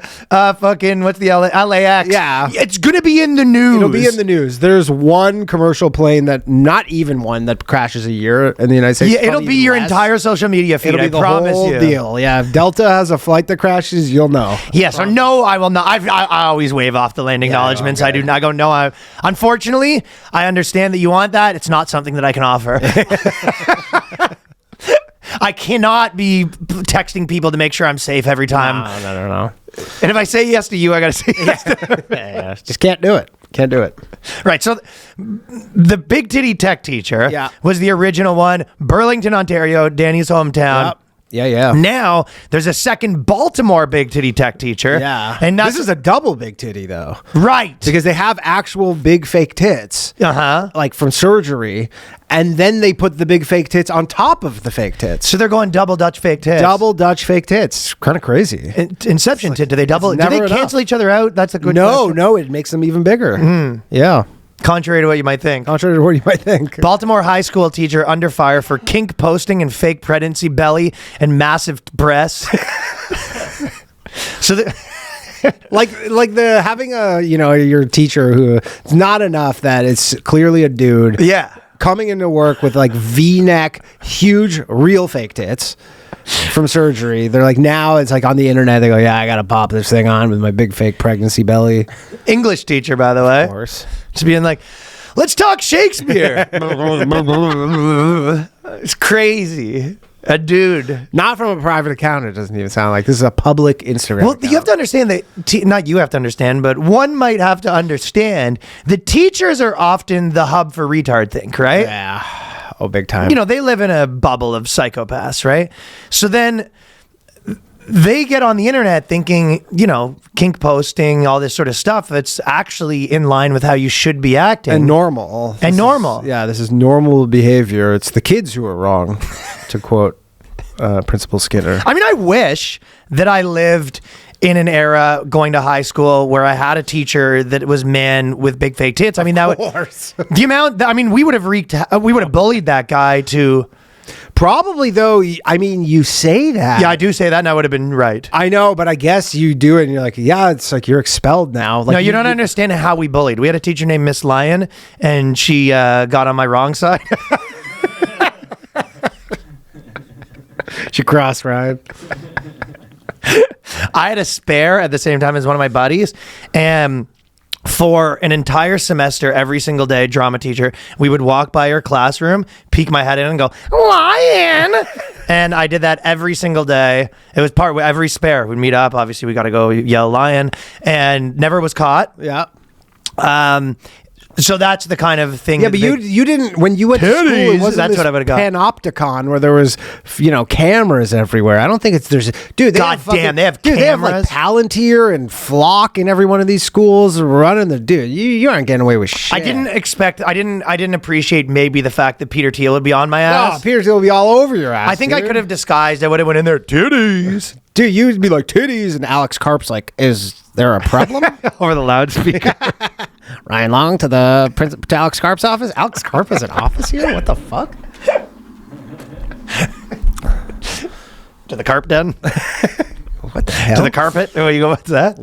fucking, what's the LAX? Yeah. It's going to be in the news. It'll be in the news. There's one commercial plane not even one that crashes a year in the United States. Yeah, it'll be your entire social media feed. It'll be I promise whole you. deal. Yeah, if Delta has a flight that crashes, you'll know. Yes or no, I will not. I always wave off the landing acknowledgements. okay. I do not go, no, unfortunately, I understand that you want that. It's not something that I can offer. I cannot be texting people to make sure I'm safe every time. No. And if I say yes to you, I got to say yes to Yeah, just can't do it. Can't do it. Right. So the big titty tech teacher was the original one. Burlington, Ontario, Danny's hometown. Yep. Yeah. Now there's a second Baltimore big titty tech teacher. Yeah. And this is a double big titty though. Right. Because they have actual big fake tits. Like from surgery. And then they put the big fake tits on top of the fake tits. So they're going double Dutch fake tits. Double Dutch fake tits. Kind of crazy. Inception tit. Do they double? Do they cancel each other out? That's a good question. No, it makes them even bigger. Yeah. Contrary to what you might think. Contrary to what you might think. Baltimore high school teacher under fire for kink posting and fake pregnancy belly and massive breasts. So like the having your teacher who it's not enough that it's clearly a dude. Yeah. Coming into work with like V-neck, huge, real fake tits from surgery. They're like, now it's like on the internet. They go, yeah, I got to pop this thing on with my big fake pregnancy belly. English teacher, by the way. Of course. Just being like, let's talk Shakespeare. It's crazy. A dude. Not from a private account, it doesn't even sound like. This is a public Instagram account. You have to understand that, not you have to understand, but one might have to understand the teachers are often the hub for retard think, right? Yeah. Oh, big time. They live in a bubble of psychopaths, right? So then they get on the internet thinking, kink posting, all this sort of stuff. It's actually in line with how you should be acting. And normal. This is normal behavior. It's the kids who are wrong, to quote Principal Skinner. I mean, I wish that I lived in an era going to high school where I had a teacher that was man with big fake tits. I mean, that would, the amount, we would have bullied that guy to... Probably, though, I mean, you say that. Yeah, I do say that, and I would have been right. I know, but I guess you do it, and you're like, yeah, it's like you're expelled now. Like, no, you don't understand how we bullied. We had a teacher named Miss Lyon, and she got on my wrong side. She crossed, right? I had a spare at the same time as one of my buddies, and... for an entire semester, every single day, drama teacher, we would walk by her classroom, peek my head in and go, Lion! And I did that every single day. It was every spare. We'd meet up. Obviously, we got to go yell Lion. And never was caught. Yeah. So that's the kind of thing. Yeah, but you didn't, when you went to school, it wasn't that's this what I would've got. panopticon where there was, cameras everywhere. I don't think they they have cameras. They have like Palantir and Flock in every one of these schools running you aren't getting away with shit. I didn't appreciate maybe the fact that Peter Thiel would be on my ass. No, Peter Thiel would be all over your ass. I think I could have disguised. I would have went in there, titties. Dude, you'd be like, titties, and Alex Karp's like, is there a problem? Over the loudspeaker. Ryan Long to Alex Karp's office. Alex Karp has an office here? What the fuck? To the carp den. What the hell? To the carpet. Oh, you go, what's that?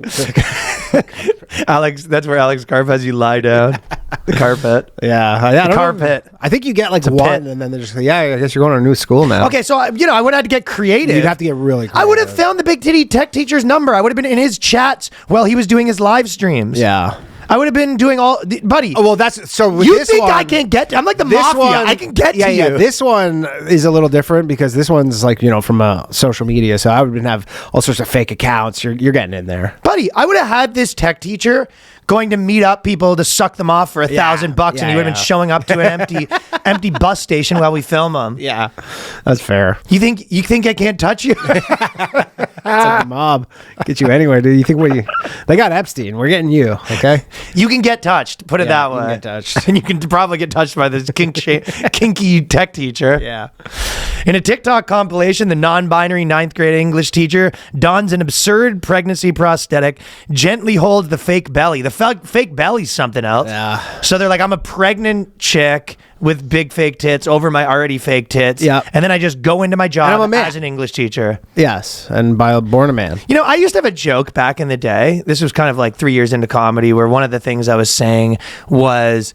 Alex, that's where Alex Karp has you lie down. The carpet. Yeah. The carpet. I think you get like one, and then they're just like, yeah, I guess you're going to a new school now. Okay, so, I would have had to get creative. You'd have to get really creative. I would have found the big titty tech teacher's number. I would have been in his chats while he was doing his live streams. Yeah. I would have been doing buddy. Oh, well, that's so. With You this think one, I can't get? I'm like the mafia. I can get to you. Yeah. This one is a little different because this one's like from social media. So I would have all sorts of fake accounts. You're getting in there, buddy. I would have had this tech teacher going to meet up people to suck them off for $1,000, and he would have been showing up to an empty bus station while we film him. Yeah, that's fair. You think I can't touch you? It's like a mob. Get you anywhere, dude. You think they got Epstein. We're getting you, okay? You can get touched. Put it that way. You can get touched. And you can probably get touched by this kinky tech teacher. Yeah. In a TikTok compilation, the non-binary 9th grade English teacher dons an absurd pregnancy prosthetic, gently holds the fake belly. The fake belly's something else. Yeah. So they're like, I'm a pregnant chick with big fake tits over my already fake tits. Yeah. And then I just go into my And job I'm a man. as an English teacher. Yes, and born a man. You know, I used to have a joke back in the day. This was kind of like 3 years into comedy, where one of the things I was saying was,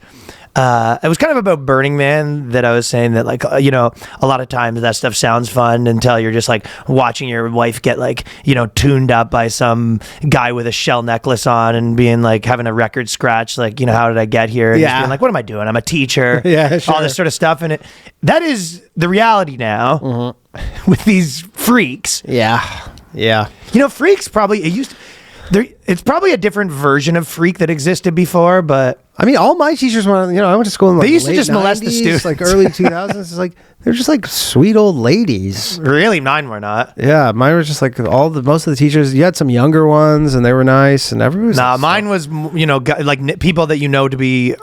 it was kind of about Burning Man, that I was saying that, like, you know, a lot of times that stuff sounds fun until you're just like watching your wife get, like, you know, tuned up by some guy with a shell necklace on and being like having a record scratch, like, you know, how did I get here? And just being like, what am I doing? I'm a teacher. Yeah, sure. All this sort of stuff. And that is the reality now with these freaks. Yeah. Yeah. You know, freaks probably it's probably a different version of freak that existed before, but I mean, all my teachers were, you know, I went to school in like They used to late just molest the 90s, students. like early 2000s. It's like they're just like sweet old ladies. really, mine were not. Yeah, mine was just like most of the teachers. You had some younger ones, and they were nice, and everybody was. Nah, mine was, you know, like people that you know to be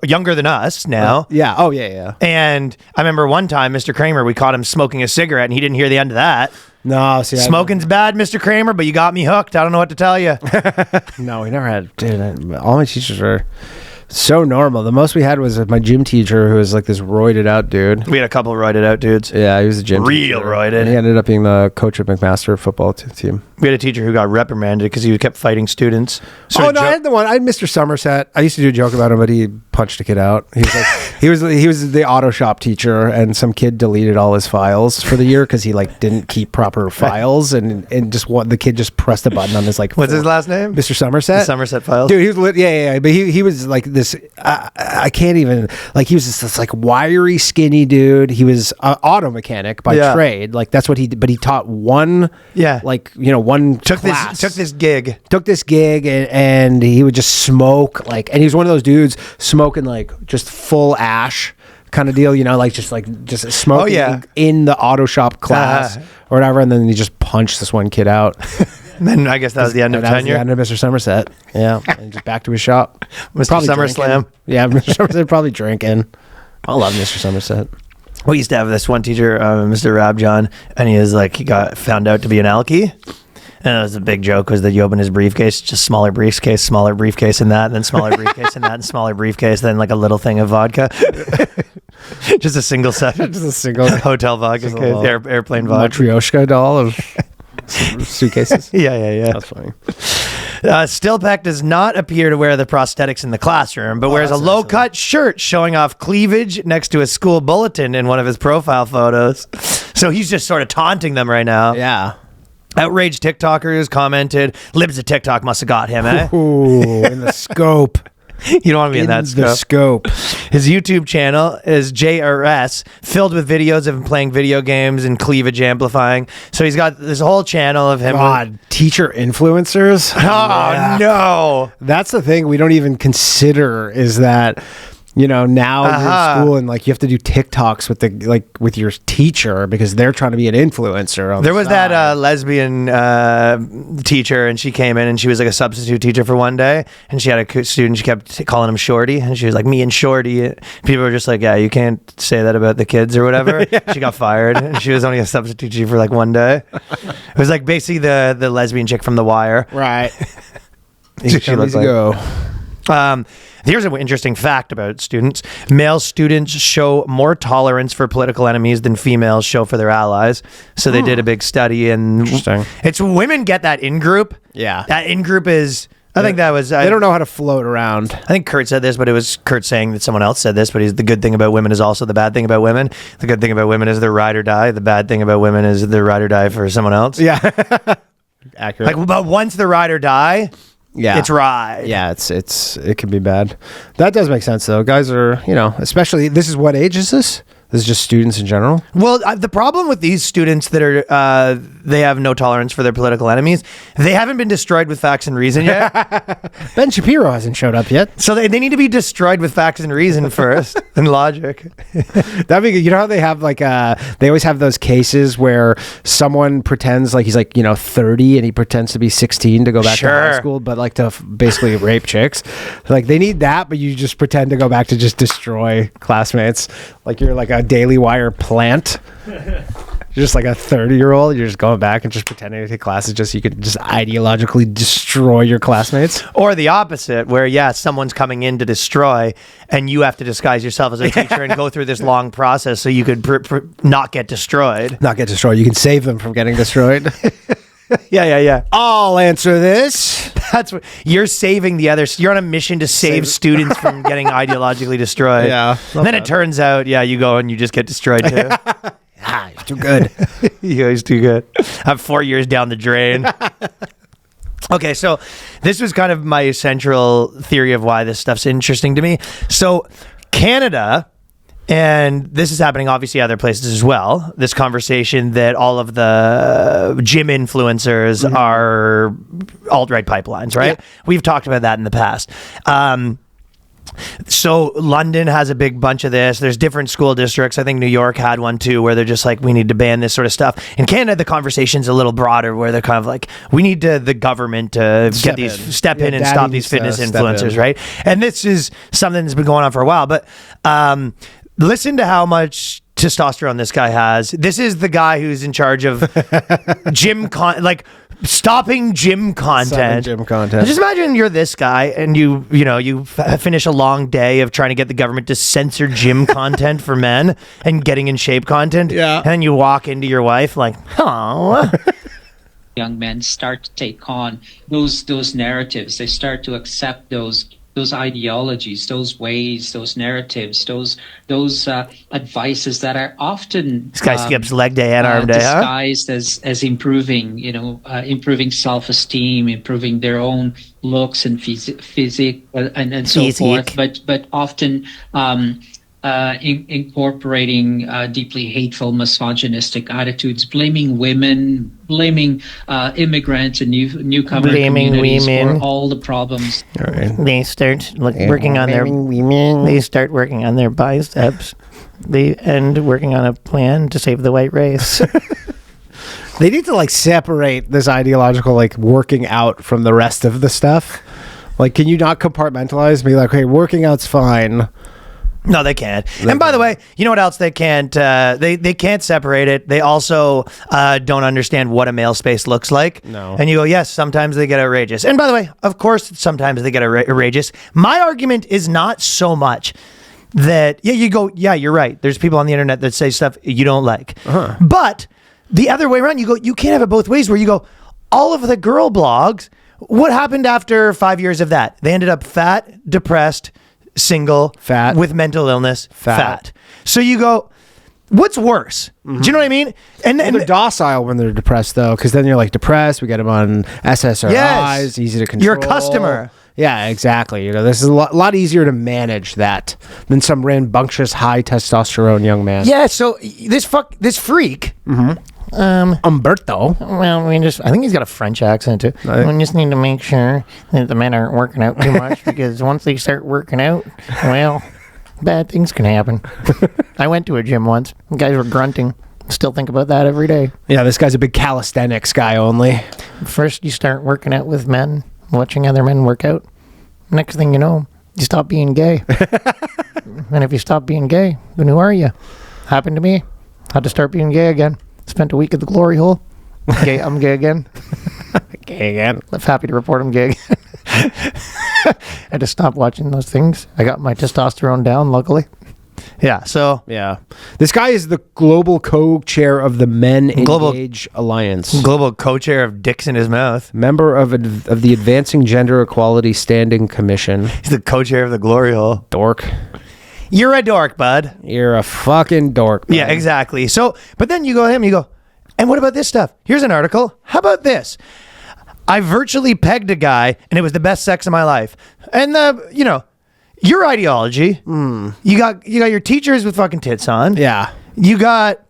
younger than us now. Yeah. Oh, yeah. And I remember one time, Mr. Kramer, we caught him smoking a cigarette, and he didn't hear the end of that. No, see, Smoking's bad, Mr. Kramer, but you got me hooked. I don't know what to tell you. No, we never had. Dude, all my teachers were so normal. The most we had was my gym teacher, who was like this roided out dude. We had a couple roided out dudes. Yeah, he was a gym Real teacher. roided. And he ended up being the coach of McMaster football team. We had a teacher who got reprimanded because he kept fighting students. I had I had Mr. Somerset. I used to do a joke about him, but he punched a kid out. He was like, he was the auto shop teacher, and some kid deleted all his files for the year because he like didn't keep proper files, and the kid just pressed a button on his like. What's his last name? Mr. Somerset. The Somerset files. Dude, he was yeah. But he was like this. I can't even like. He was this like wiry, skinny dude. He was an auto mechanic by trade. Like that's what but he taught one. Yeah. Like, you know, one Took class. this gig. Took this gig and he would just smoke and he was one of those dudes smoking like just full ash kind of deal, you know, like just smoking in the auto shop class or whatever, and then he just punched this one kid out. And then I guess that was the end of That was tenure. the end of Mr. Somerset. Yeah, and just back to his shop. Mr. Probably SummerSlam. drinking. Yeah, Mr. Somerset probably drinking. I love Mr. Somerset. We used to have this one teacher, Mr. Rabjohn, and he got found out to be an alkie. And it was a big joke was that you open his briefcase, just smaller briefcase in that, and then smaller briefcase in that, and smaller briefcase, then like a little thing of vodka. Just a single set. Just a single hotel vodka case, airplane vodka. Matryoshka doll of suitcases. Yeah. That's funny. Stillpeck does not appear to wear the prosthetics in the classroom, but wears a low-cut shirt showing off cleavage next to a school bulletin in one of his profile photos. So he's just sort of taunting them right now. Yeah. Outraged TikTokers commented, "Libs of TikTok must have got him, eh?" Ooh, in the scope. You don't want to be in that the scope. His YouTube channel is JRS, filled with videos of him playing video games and cleavage amplifying. So he's got this whole channel of him. God, teacher influencers. Oh, no. That's the thing we don't even consider is that, you know, now you're in school and like you have to do TikToks with your teacher because they're trying to be an influencer. There was that lesbian teacher, and she came in and she was like a substitute teacher for one day, and she had a student, she kept calling him Shorty, and she was like, "Me and Shorty." People were just like, "Yeah, you can't say that about the kids or whatever." She got fired, and she was only a substitute teacher for like one day. It was like basically the lesbian chick from The Wire. Right. She looked like. Here's an interesting fact about students. Male students show more tolerance for political enemies than females show for their allies. So they did a big study, and Interesting. it's women get that in-group. Yeah. That in-group is, I think that was... They don't know how to float around. I think Kurt said this, but it was Kurt saying that someone else said this, but the good thing about women is also the bad thing about women. The good thing about women is they're ride or die. The bad thing about women is they're ride or die for someone else. Yeah. Accurate. Like, but once the ride or die... Yeah, it's ride. Yeah, it can be bad. That does make sense though. Guys are, you know, especially this is what age is this? This is just students in general? Well, the problem with these students that are, they have no tolerance for their political enemies, they haven't been destroyed with facts and reason yet. Ben Shapiro hasn't showed up yet. So they need to be destroyed with facts and reason first and logic. That'd be good. You know how they have like, they always have those cases where someone pretends like he's like, 30 and he pretends to be 16 to go back to high school, but like to basically rape chicks. Like they need that, but you just pretend to go back to just destroy classmates. Like you're like a Daily Wire plant. You're just like a 30-year-old. You're just going back and just pretending to take classes just so you could just ideologically destroy your classmates. Or the opposite, where, someone's coming in to destroy and you have to disguise yourself as a teacher and go through this long process so you could not get destroyed. Not get destroyed. You can save them from getting destroyed. Yeah. I'll answer this. That's what you're saving the others. You're on a mission to save students from getting ideologically destroyed. Yeah. And then it turns out, you go and you just get destroyed too. He's too good. He's too good. I'm 4 years down the drain. Okay, so this was kind of my central theory of why this stuff's interesting to me. So Canada, and this is happening obviously other places as well, this conversation that all of the gym influencers are alt-right pipelines, right? Yeah. We've talked about that in the past. So London has a big bunch of this. There's different school districts. I think New York had one too, where they're just like, we need to ban this sort of stuff. In Canada, the conversation's a little broader, where they're kind of like, we need the government to step in and stop these fitness influencers, right? And this is something that's been going on for a while. But listen to how much testosterone this guy has. This is the guy who's in charge of stopping gym content. Just imagine you're this guy and you finish a long day of trying to get the government to censor gym content for men and getting in shape content. Yeah. And then you walk into your wife like, oh. Young men start to take on those narratives. They start to accept those ideologies, those ways, those narratives, those advices that are often this guy skips leg day and arm day, disguised as improving, improving self-esteem, improving their own looks and physique and so forth. But often incorporating deeply hateful, misogynistic attitudes, blaming women, blaming immigrants and newcomer communities for all the problems. Right. They start working on their women. They start working on their biceps. They end working on a plan to save the white race. They need to separate this ideological working out from the rest of the stuff. Can you not compartmentalize? Be like, hey, working out's fine. No, they can't. And by the way, you know what else they can't? They can't separate it. They also don't understand what a male space looks like. No. And you go, yes, sometimes they get outrageous. And by the way, of course, sometimes they get outrageous. My argument is not so much that, you're right. There's people on the internet that say stuff you don't like. Uh-huh. But the other way around, you can't have it both ways, where you go, all of the girl blogs, what happened after 5 years of that? They ended up fat, depressed, single, fat, with mental illness, fat. So you go, what's worse? Do you know what I mean? And they're docile when they're depressed, though, because then you're depressed. We get them on SSRIs, easy to control. You're a customer. Yeah, exactly. This is a lot easier to manage that than some rambunctious, high testosterone young man. Yeah. So this freak. Mm-hmm. Umberto. Well, I think he's got a French accent too. We just need to make sure that the men aren't working out too much, because once they start working out, well, bad things can happen. I went to a gym once. The guys were grunting. Still think about that every day. Yeah, this guy's a big calisthenics guy only. First, you start working out with men, watching other men work out. Next thing you know, you stop being gay. And if you stop being gay, then who are you? Happened to me. Had to start being gay again. Spent a week at the glory hole. Gay, I'm gay again. Gay again. I'm happy to report I'm gay again. I had to stop watching those things. I got my testosterone down, luckily. Yeah, so... Yeah. This guy is the global co-chair of the Men Engage Alliance. Global co-chair of Dicks in His Mouth. Member of the Advancing Gender Equality Standing Commission. He's the co-chair of the glory hole. Dork. You're a dork, bud. You're a fucking dork, bud. Yeah, exactly. So, but then you go to him, you go, and what about this stuff? Here's an article. How about this? I virtually pegged a guy, and it was the best sex of my life. And your ideology. You got your teachers with fucking tits on. Yeah. You got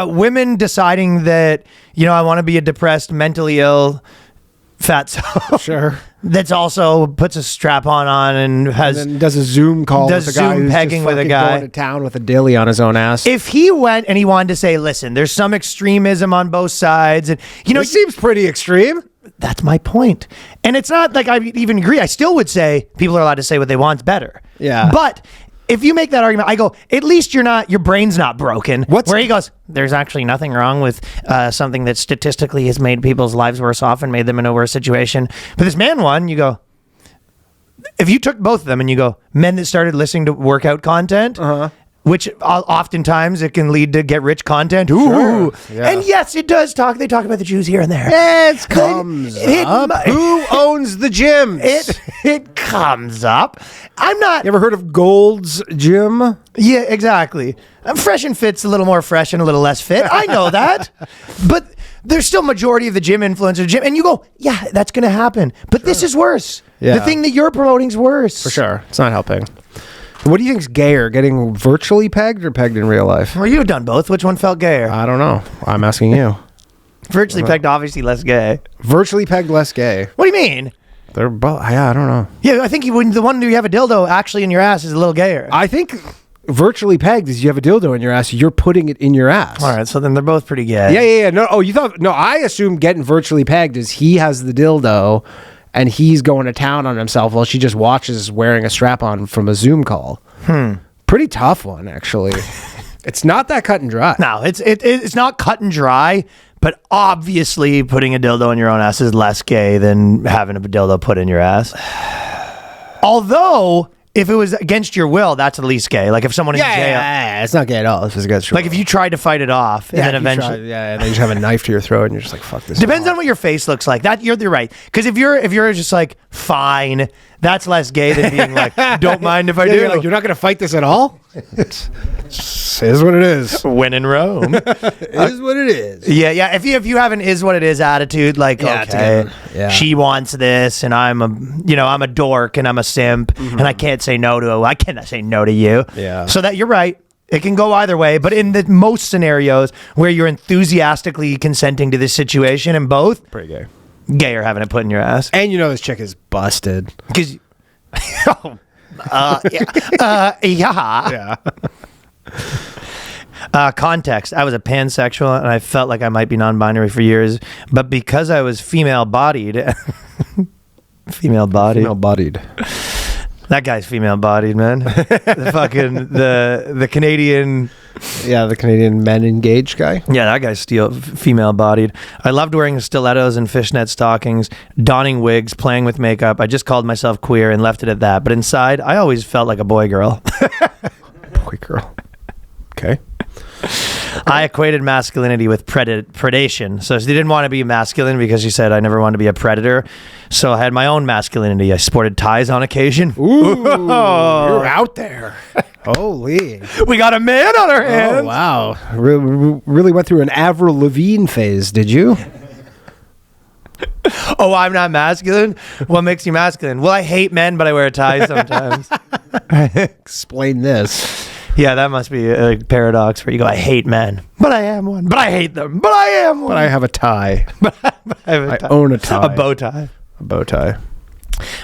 women deciding that, I want to be a depressed, mentally ill, fatso. Sure. That's also puts a strap on and has And then does a Zoom call does with a guy Zoom who's pegging just with a fucking guy. going to town with a dilly on his own ass. If he went and he wanted to say, listen, there's some extremism on both sides, and it seems pretty extreme. that's my point. And it's not like I even agree. I still would say people are allowed to say what they want's better. Yeah. But if you make that argument, I go, at least your brain's not broken. Where he goes, there's actually nothing wrong with something that statistically has made people's lives worse off and made them in a worse situation. But this man one, you go, if you took both of them and you go, men that started listening to workout content, which oftentimes it can lead to get rich content. Ooh. Sure. Yeah. And yes, it does talk. They talk about the Jews here and there. It comes up. Who owns the gyms? It comes up. I'm not. You ever heard of Gold's Gym? Yeah, exactly. Fresh and Fit's a little more fresh and a little less fit. I know that. But there's still majority of the gym influencer gym. And you go, yeah, that's going to happen. But this is worse. Yeah. The thing that you're promoting's worse. For sure. It's not helping. What do you think's gayer, getting virtually pegged or pegged in real life? Well, you've done both. Which one felt gayer? I don't know. I'm asking you. Virtually pegged, obviously less gay. Virtually pegged, less gay. What do you mean? They're both. Yeah, I don't know. Yeah, I think the one where you have a dildo actually in your ass is a little gayer. I think virtually pegged is you have a dildo in your ass, you're putting it in your ass. All right, so then they're both pretty gay. Yeah. No, you thought? No, I assumed getting virtually pegged is he has the dildo and he's going to town on himself while she just watches wearing a strap on from a Zoom call. Pretty tough one, actually. It's not that cut and dry. No, it's not cut and dry, but obviously putting a dildo in your own ass is less gay than having a dildo put in your ass. Although, if it was against your will, that's the least gay. Like if someone in jail. Yeah, it's not gay at all. If it's against your Like if you tried to fight it off, and then eventually. and then you just have a knife to your throat and you're just like, fuck this. Depends on what your face looks like. That you're right. Because if you're just like fine, that's less gay than being like don't mind if I do. You're not going to fight this at all. It is what it is. When in Rome, It is what it is. yeah. If you have an is what it is attitude, like Yeah, it's okay, good. Yeah. she wants this, and I'm a dork and I'm a simp, and I can't say no to I cannot say no to you. Yeah. So that you're right. It can go either way, but in the most scenarios where you're enthusiastically consenting to this situation, and both Pretty gay. gay or having it put in your ass. And this chick is busted. Because, yeah. Context. I was a pansexual and I felt like I might be non-binary for years, but because I was female-bodied, Female-bodied. that guy's female-bodied, man. the Canadian. Yeah, the Canadian men engaged guy. Yeah, that guy's female-bodied. I loved wearing stilettos and fishnet stockings, donning wigs, playing with makeup. I just called myself queer and left it at that. But inside, I always felt like a boy girl. Boy girl. Okay. I equated masculinity with predation. So she didn't want to be masculine because she said I never wanted to be a predator. So I had my own masculinity. I sported ties on occasion. Ooh, you're out there. Holy. We got a man on our hands. Oh, wow. Really went through an Avril Lavigne phase, did you? Oh, I'm not masculine? What makes you masculine? Well, I hate men, but I wear a tie sometimes. Explain this. Yeah, that must be a paradox where you go, I hate men, but I am one. But I hate them, but I am one. But I have a tie. I own a tie. A bow tie. A bow tie.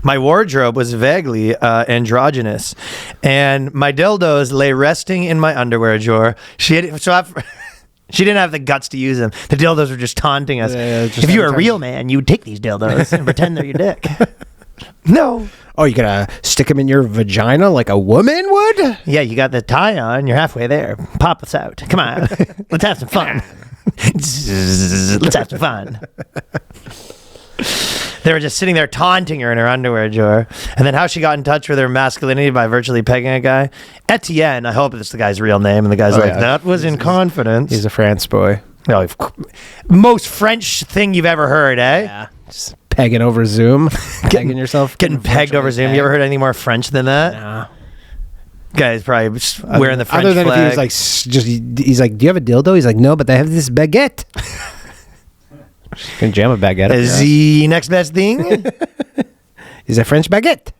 My wardrobe was vaguely androgynous, and my dildos lay resting in my underwear drawer. She didn't have the guts to use them. The dildos were just taunting us. If you were a real man, you would take these dildos and pretend they're your dick. No. Oh, you gotta stick them in your vagina like a woman would? Yeah, you got the tie on. You're halfway there. Pop us out. Come on. Let's have some fun. Let's have some fun. They were just sitting there taunting her in her underwear drawer. And then how she got in touch with her masculinity by virtually pegging a guy. Etienne, I hope it's the guy's real name. And the guy's that was in confidence. He's a France boy. No, most French thing you've ever heard, eh? Yeah. Just pegging over Zoom. Pegging yourself. Getting pegged over Zoom. You ever heard anything more French than that? No. Guy's probably just wearing the French Other than flag. if he was like, he's like, do you have a dildo? He's like, no, but they have this baguette. You can jam a baguette. Is the next best thing? Is a French baguette.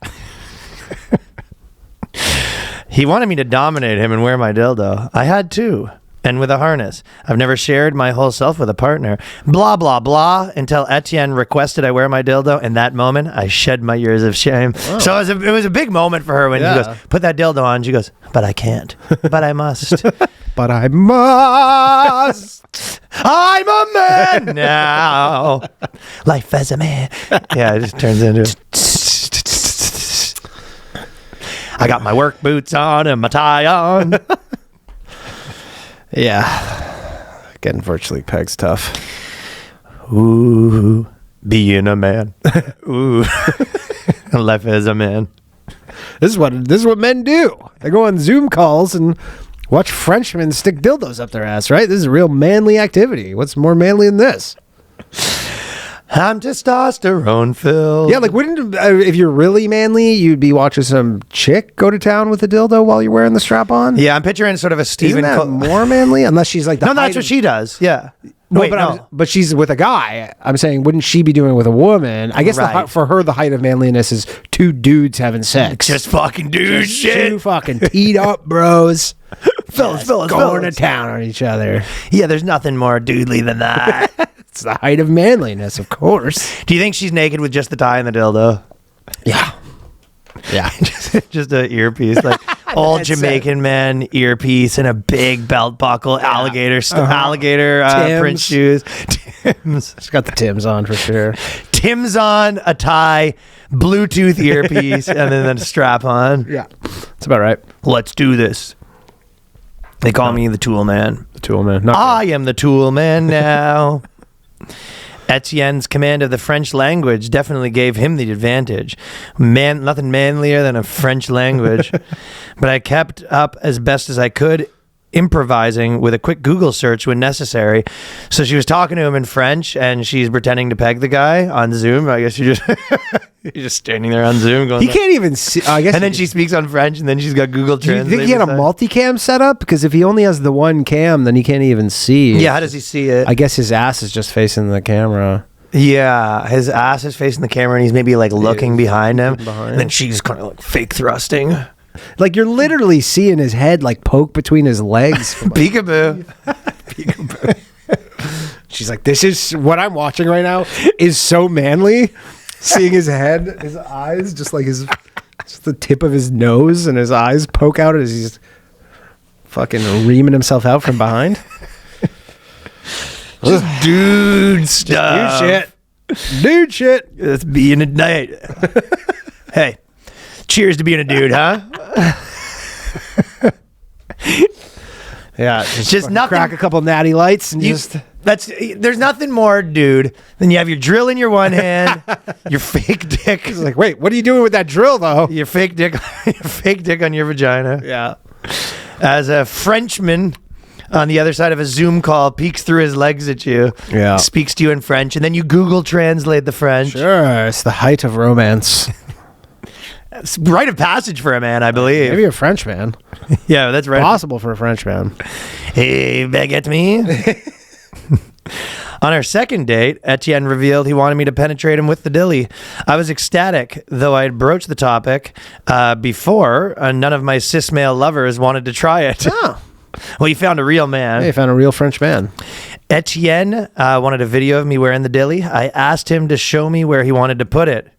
He wanted me to dominate him and wear my dildo. I had to. And with a harness. I've never shared my whole self with a partner. Blah, blah, blah, until Etienne requested I wear my dildo. In that moment, I shed my years of shame. Oh. So it was a big moment for her when he goes, put that dildo on. She goes, but I can't. But I must. But I must. I'm a man now. Life as a man. Yeah, it just turns into... I got my work boots on and my tie on. Yeah. Getting virtually pegged's tough. Ooh, being a man. Ooh. Life as a man. This is what men do. They go on Zoom calls and watch Frenchmen stick dildos up their ass, right? This is a real manly activity. What's more manly than this? I'm testosterone filled. Yeah, like wouldn't if you're really manly, you'd be watching some chick go to town with a dildo while you're wearing the strap on? Yeah, I'm picturing sort of a Stephen. Isn't that more manly? Unless she's like the no, that's what she does. Yeah. No, Wait, but, no. But she's with a guy. I'm saying, wouldn't she be doing it with a woman? I guess Right. for her, the height of manliness is two dudes having sex. Just fucking dude shit. Two fucking teed up bros. fellas, Going to town on each other. Yeah, there's nothing more dudely than that. It's the height of manliness, of course. Do you think she's naked with just the tie and the dildo? Yeah. Yeah. just a earpiece, like old Jamaican man earpiece and a big belt buckle, alligator print shoes. Tim's. She's got the Timbs on for sure. Tim's on, a tie, Bluetooth earpiece, and then a strap on. Yeah. That's about right. Let's do this. They call me the Tool Man. The Tool Man. Not I am the Tool Man now. Etienne's command of the French language definitely gave him the advantage. Nothing manlier than a French language. But I kept up as best as I could, improvising with a quick Google search when necessary. So she was talking to him in French, and she's pretending to peg the guy on Zoom. I guess you're just standing there on Zoom going. He can't even see. I guess. And then she speaks on French, and then she's got Google Do you Translate. think he had a multicam set up? Because if he only has the one cam, then he can't even see. Yeah, how does he see it? I guess his ass is just facing the camera. Yeah, his ass is facing the camera, and he's maybe like looking behind him. behind. And then she's kind of like fake thrusting. Like you're literally seeing his head like poke between his legs. Peekaboo. She's like, this is what I'm watching right now is so manly. Seeing his head, his eyes, just the tip of his nose and his eyes poke out as he's fucking reaming himself out from behind. Just dude stuff. Dude shit. That's being a night. Hey, cheers to being a dude, huh? Yeah, Just nothing. crack a couple natty lights and There's nothing more, dude, than you have your drill in your one hand, your fake dick. He's like, wait, what are you doing with that drill though? Your fake dick on your vagina. Yeah. As a Frenchman on the other side of a Zoom call peeks through his legs at you, speaks to you in French, and then you Google translate the French. Sure, it's the height of romance. It's rite of passage for a man, I believe. Maybe a French man. Yeah, that's right. Possible for a French man. Hey, baguette me. On our second date, Etienne revealed he wanted me to penetrate him with the dilly. I was ecstatic, though I had broached the topic before. None of my cis male lovers wanted to try it. Oh. Well, you found a real man. Hey, found a real French man. Etienne wanted a video of me wearing the dilly. I asked him to show me where he wanted to put it.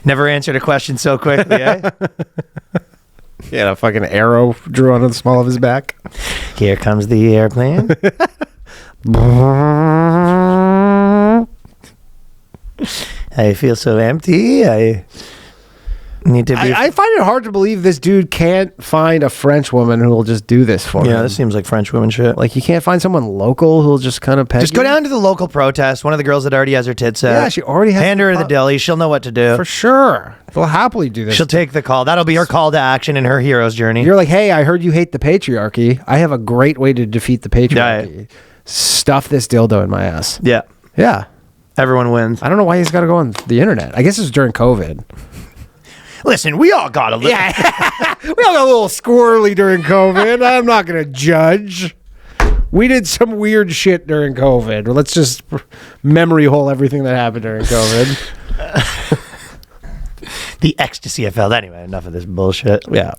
Never answered a question so quickly, eh? Yeah, a fucking arrow drew on the small of his back. Here comes the airplane. I feel so empty. I need to be... I find it hard to believe this dude can't find a French woman who will just do this for him. Yeah, this seems like French woman shit. Like, you can't find someone local who'll just kind of peg Just go down to the local protest. One of the girls that already has her tits out. Yeah, she already has... Hand her the dilly. She'll know what to do. For sure. They'll happily do this. She'll take the call. That'll be her call to action in her hero's journey. You're like, hey, I heard you hate the patriarchy. I have a great way to defeat the patriarchy. Yeah. Stuff this dildo in my ass. Yeah. Yeah. Everyone wins. I don't know why he's got to go on the internet. I guess it's during COVID. Listen, we all got a little... Yeah. We all got a little squirrely during COVID. I'm not going to judge. We did some weird shit during COVID. Let's just memory hole everything that happened during COVID. The ecstasy I felt. Anyway, enough of this bullshit. Yeah.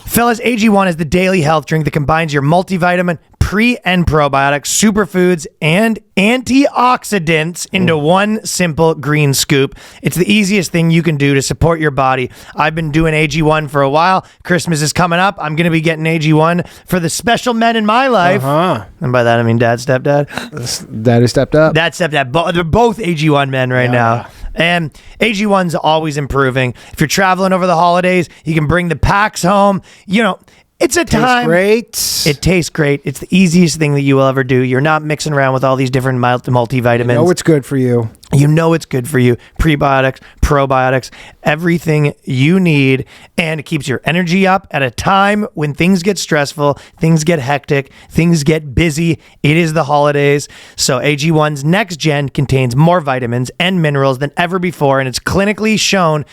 Fellas, AG1 is the daily health drink that combines your multivitamin, pre and probiotics, superfoods, and antioxidants into one simple green scoop. It's the easiest thing you can do to support your body. I've been doing AG1 for a while. Christmas is coming up. I'm going to be getting AG1 for the special men in my life. And by that, I mean dad, stepdad. Daddy stepped up. Dad, stepdad. They're both AG1 men right now. And AG1's always improving. If you're traveling over the holidays, you can bring the packs home. You know, it's a time. Great. It tastes great. It's the easiest thing that you will ever do. You're not mixing around with all these different multivitamins. You know it's good for you. You know it's good for you. Prebiotics, probiotics, everything you need. And it keeps your energy up at a time when things get stressful, things get hectic, things get busy. It is the holidays. So AG1's Next Gen contains more vitamins and minerals than ever before, and it's clinically shown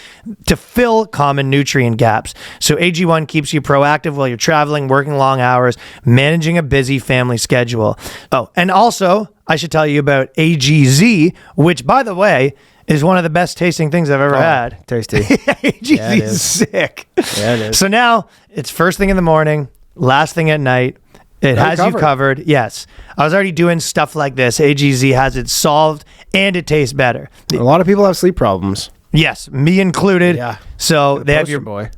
to fill common nutrient gaps. So AG1 keeps you proactive while you're traveling, working long hours, managing a busy family schedule. Oh, and also, I should tell you about AGZ, which, by the way, is one of the best tasting things I've ever had. Tasty. AGZ is sick. Yeah, it is. So now it's first thing in the morning, last thing at night. It has you covered. Yes. I was already doing stuff like this. AGZ has it solved, and it tastes better. A lot of people have sleep problems. Yes, me included. Yeah. So they have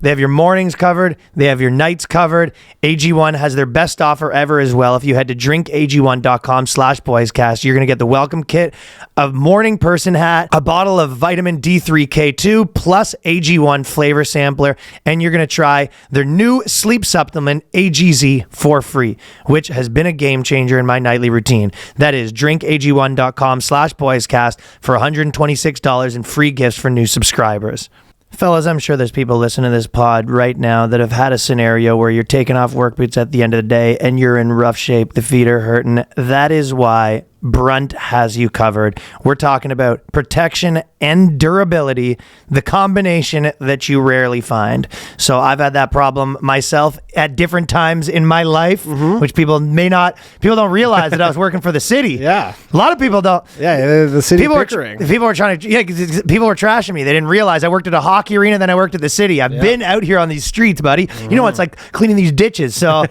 they have your mornings covered. They have your nights covered. AG1 has their best offer ever as well. If you head to drinkag1.com/boyscast, you're going to get the welcome kit, a morning person hat, a bottle of vitamin D3K2 plus AG1 flavor sampler, and you're going to try their new sleep supplement AGZ for free, which has been a game changer in my nightly routine. That is drinkag1.com/boyscast for $126 in free gifts for new subscribers. Fellas, I'm sure there's people listening to this pod right now that have had a scenario where you're taking off work boots at the end of the day and you're in rough shape. The feet are hurting. That is why Brunt has you covered. We're talking about protection and durability, the combination that you rarely find. So I've had that problem myself at different times in my life, which people don't realize that I was working for the city. Yeah. A lot of people don't. Yeah, the city People were Pickering. people were trashing me. They didn't realize I worked at a hockey arena, then I worked at the city. I've been out here on these streets, buddy. You know, it's like cleaning these ditches. So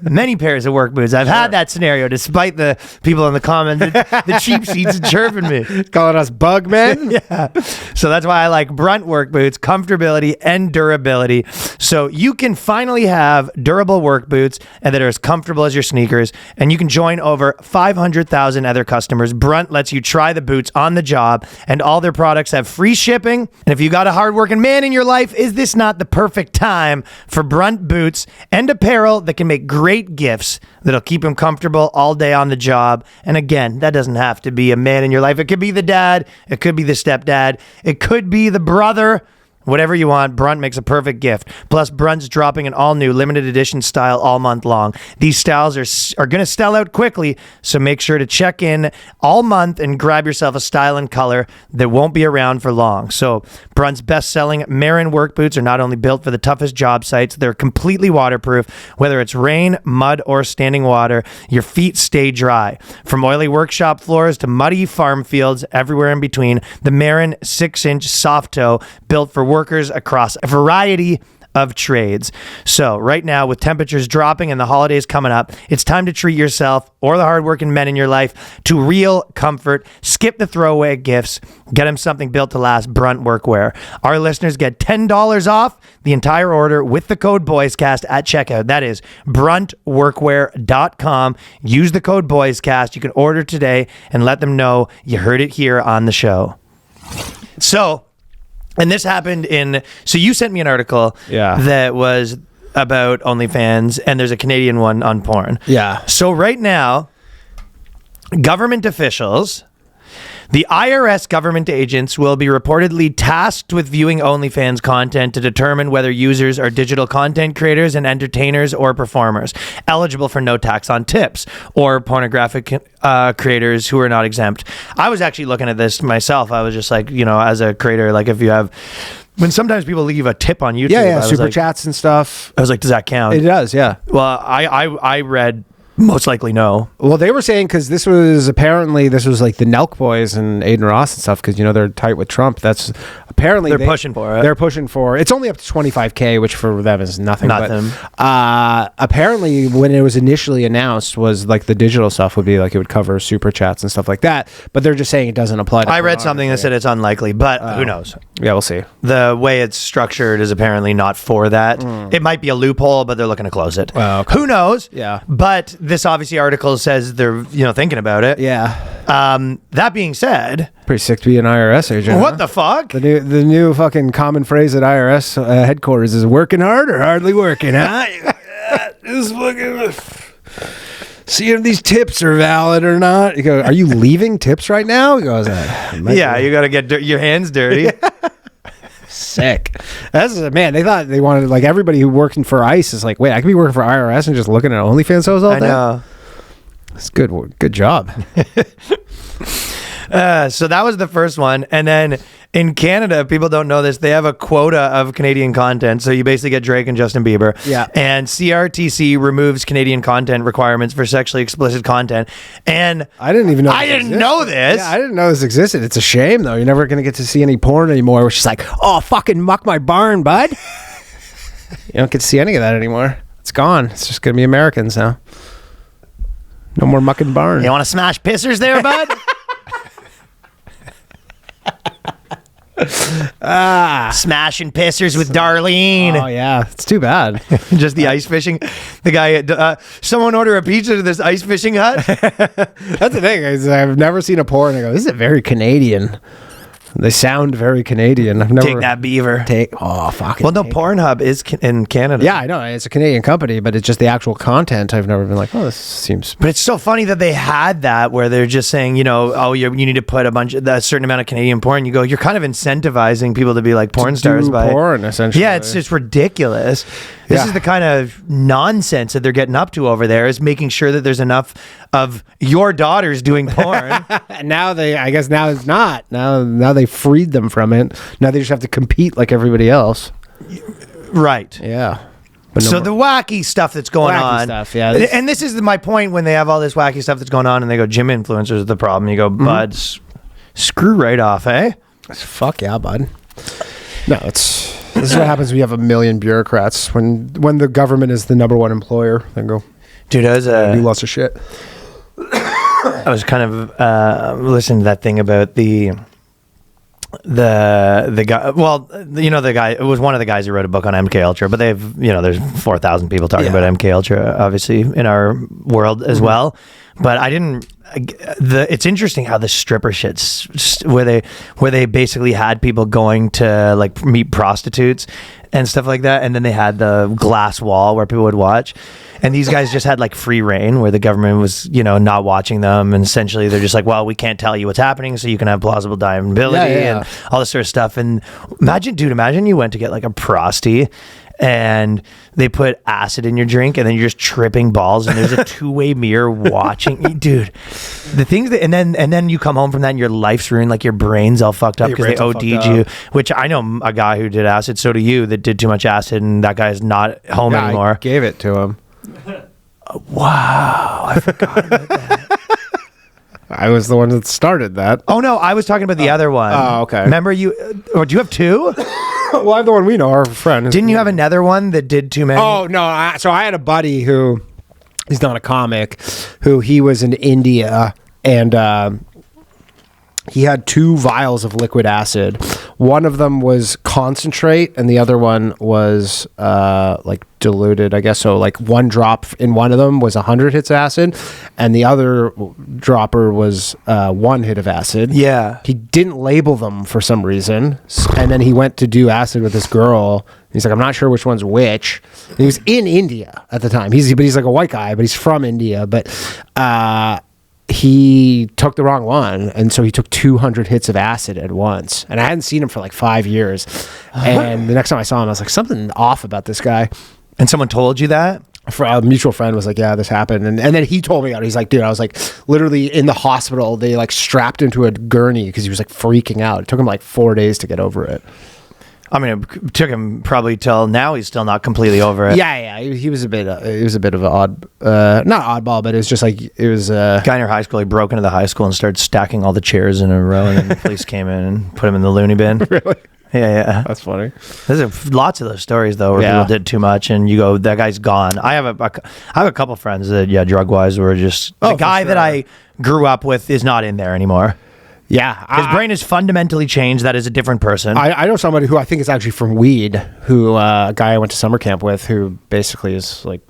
many pairs of work boots. I've had that scenario, despite the people in the comments, the cheap seats chirping me. Calling us bug men? Yeah. So that's why I like Brunt work boots, comfortability and durability. So you can finally have durable work boots and that are as comfortable as your sneakers, and you can join over 500,000 other customers. Brunt lets you try the boots on the job, and all their products have free shipping. And if you got a hardworking man in your life, is this not the perfect time for Brunt boots and apparel that can make great gifts that'll keep him comfortable all day on the job? And again, that doesn't have to be a man in your life. It could be the dad. It could be the stepdad. It could be the brother. Whatever you want, Brunt makes a perfect gift. Plus, Brunt's dropping an all-new limited edition style all month long. These styles are going to sell out quickly, so make sure to check in all month and grab yourself a style and color that won't be around for long. So, Brunt's best-selling Marin work boots are not only built for the toughest job sites, they're completely waterproof. Whether it's rain, mud, or standing water, your feet stay dry. From oily workshop floors to muddy farm fields, everywhere in between, the Marin 6-inch soft toe, built for workers across a variety of trades. So right now, with temperatures dropping and the holidays coming up, it's time to treat yourself or the hardworking men in your life to real comfort. Skip the throwaway gifts. Get them something built to last. Brunt Workwear. Our listeners get $10 off the entire order with the code BOYSCAST at checkout. That is bruntworkwear.com. Use the code BOYSCAST. You can order today and let them know you heard it here on the show. So, and this happened so you sent me an article that was about OnlyFans, and there's a Canadian one on porn. Yeah. So right now, government officials, the IRS government agents will be reportedly tasked with viewing OnlyFans content to determine whether users are digital content creators and entertainers or performers, eligible for no tax on tips, or pornographic creators who are not exempt. I was actually looking at this myself. I was just like, as a creator, like if you have... When sometimes people leave a tip on YouTube. Yeah, super chats and stuff. I was like, does that count? It does, yeah. Well, I read Most likely no. Well, they were saying because this was like the Nelk boys and Aiden Ross and stuff because they're tight with Trump. That's apparently They're pushing for it. They're pushing for it's only up to $25,000, which for them is nothing. Nothing. But apparently, when it was initially announced, was like the digital stuff would be like it would cover super chats and stuff like that. But they're just saying it doesn't apply. To I read something that said it's unlikely, but who knows? Yeah, we'll see. The way it's structured is apparently not for that. It might be a loophole, but they're looking to close it. Oh, okay. Who knows? Yeah. But this obviously article says they're thinking about it. Yeah. That being said, Pretty sick to be an IRS agent. what the fuck? The new fucking common phrase at IRS headquarters is working hard or hardly working, huh? This fucking see if these tips are valid or not. You go, are you leaving tips right now? He goes, Yeah, you got to get your hands dirty. sick. Man, they thought they wanted like everybody who working for ICE is like, wait, I could be working for IRS and just looking at OnlyFans shows all day. I know. It's good job. So that was the first one. And then in Canada, people don't know this, they have a quota of Canadian content. So you basically get Drake and Justin Bieber. Yeah. And CRTC removes Canadian content requirements for sexually explicit content. And I didn't even know. I didn't know this. Yeah, I didn't know this existed. It's a shame though. You're never gonna get to see any porn anymore. Where she's like, "Oh, fucking muck my barn, bud." You don't get to see any of that anymore. It's gone. It's just gonna be Americans now. No more mucking barn. You want to smash pissers there, bud? Smashing pissers with Darlene. Oh yeah, it's too bad. Just the ice fishing. The guy, someone order a pizza to this ice fishing hut. That's the thing. Is I've never seen a porn and I go, this is very Canadian. They sound very Canadian. I've never Take that beaver. Fucking. Well, no, Pornhub is in Canada. Yeah, I know. It's a Canadian company, but it's just the actual content. I've never been like, oh, this seems. But it's so funny that they had that where they're just saying, you need to put a certain amount of Canadian porn. You go, you're kind of incentivizing people to be like porn stars by porn, essentially. Yeah, it's just ridiculous. This is the kind of nonsense that they're getting up to over there, is making sure that there's enough of your daughters doing porn. Now it's not. Now they freed them from it. Now they just have to compete like everybody else. Right. Yeah. So the wacky stuff that's going Wacky on. stuff, yeah. And this is my point when they have all this wacky stuff that's going on and they go, gym influencers are the problem. You go, buds, screw right off, eh? Fuck yeah, bud. No, this is what happens when you have a million bureaucrats. When the government is the number one employer, they go, dude, I was do lots of shit. I was kind of listening to that thing about the guy. Well, the guy. It was one of the guys who wrote a book on MK Ultra. But they've there's 4,000 people talking about MK Ultra, obviously in our world as well. But I didn't. It's interesting how the stripper shit's where they basically had people going to like meet prostitutes and stuff like that, and then they had the glass wall where people would watch. And these guys just had like free reign where the government was, not watching them. And essentially they're just like, well, we can't tell you what's happening, so you can have plausible deniability and all this sort of stuff. And imagine you went to get like a prosty and they put acid in your drink and then you're just tripping balls and there's a two-way mirror watching. Dude, the things that, and then you come home from that and your life's ruined, like your brain's all fucked up because they OD'd you, which I know a guy who did acid. So do you, that did too much acid, and that guy's not home anymore. I gave it to him. Wow, I forgot about that. I was the one that started that. Oh no, I was talking about the other one. Oh, okay. Remember you? Or do you have two? Well, I'm the one we know, our friend. Didn't you have another one that did too many? Oh no! So I had a buddy who, he's not a comic, who he was in India and he had 2 vials of liquid acid. One of them was concentrate and the other one was like diluted, I guess. So like one drop in one of them was 100 hits of acid and the other dropper was 1 hit of acid. Yeah. He didn't label them for some reason. And then he went to do acid with this girl. He's like, I'm not sure which one's which. And he was in India at the time. He's like a white guy, but he's from India. But he took the wrong one, and so he took 200 hits of acid at once. And I hadn't seen him for like 5 years. And the next time I saw him, I was like, something off about this guy. And someone told you that? A mutual friend was like, yeah, this happened. And then he told me about it. He's like, dude, I was like literally in the hospital. They like strapped into a gurney because he was like freaking out. It took him like 4 days to get over it. I mean, it took him probably till now. He's still not completely over it. Yeah. He was a bit. It was a bit of an odd, not oddball, but it was just like it was. Guy in our high school, he broke into the high school and started stacking all the chairs in a row, and then the police came in and put him in the loony bin. Really? Yeah. That's funny. There's lots of those stories though, where people did too much, and you go, that guy's gone. I have a couple friends that, drug wise, were just the guy that I grew up with is not in there anymore. Yeah, His brain is fundamentally changed. That is a different person. I know somebody who I think is actually from weed, who a guy I went to summer camp with, who basically is like,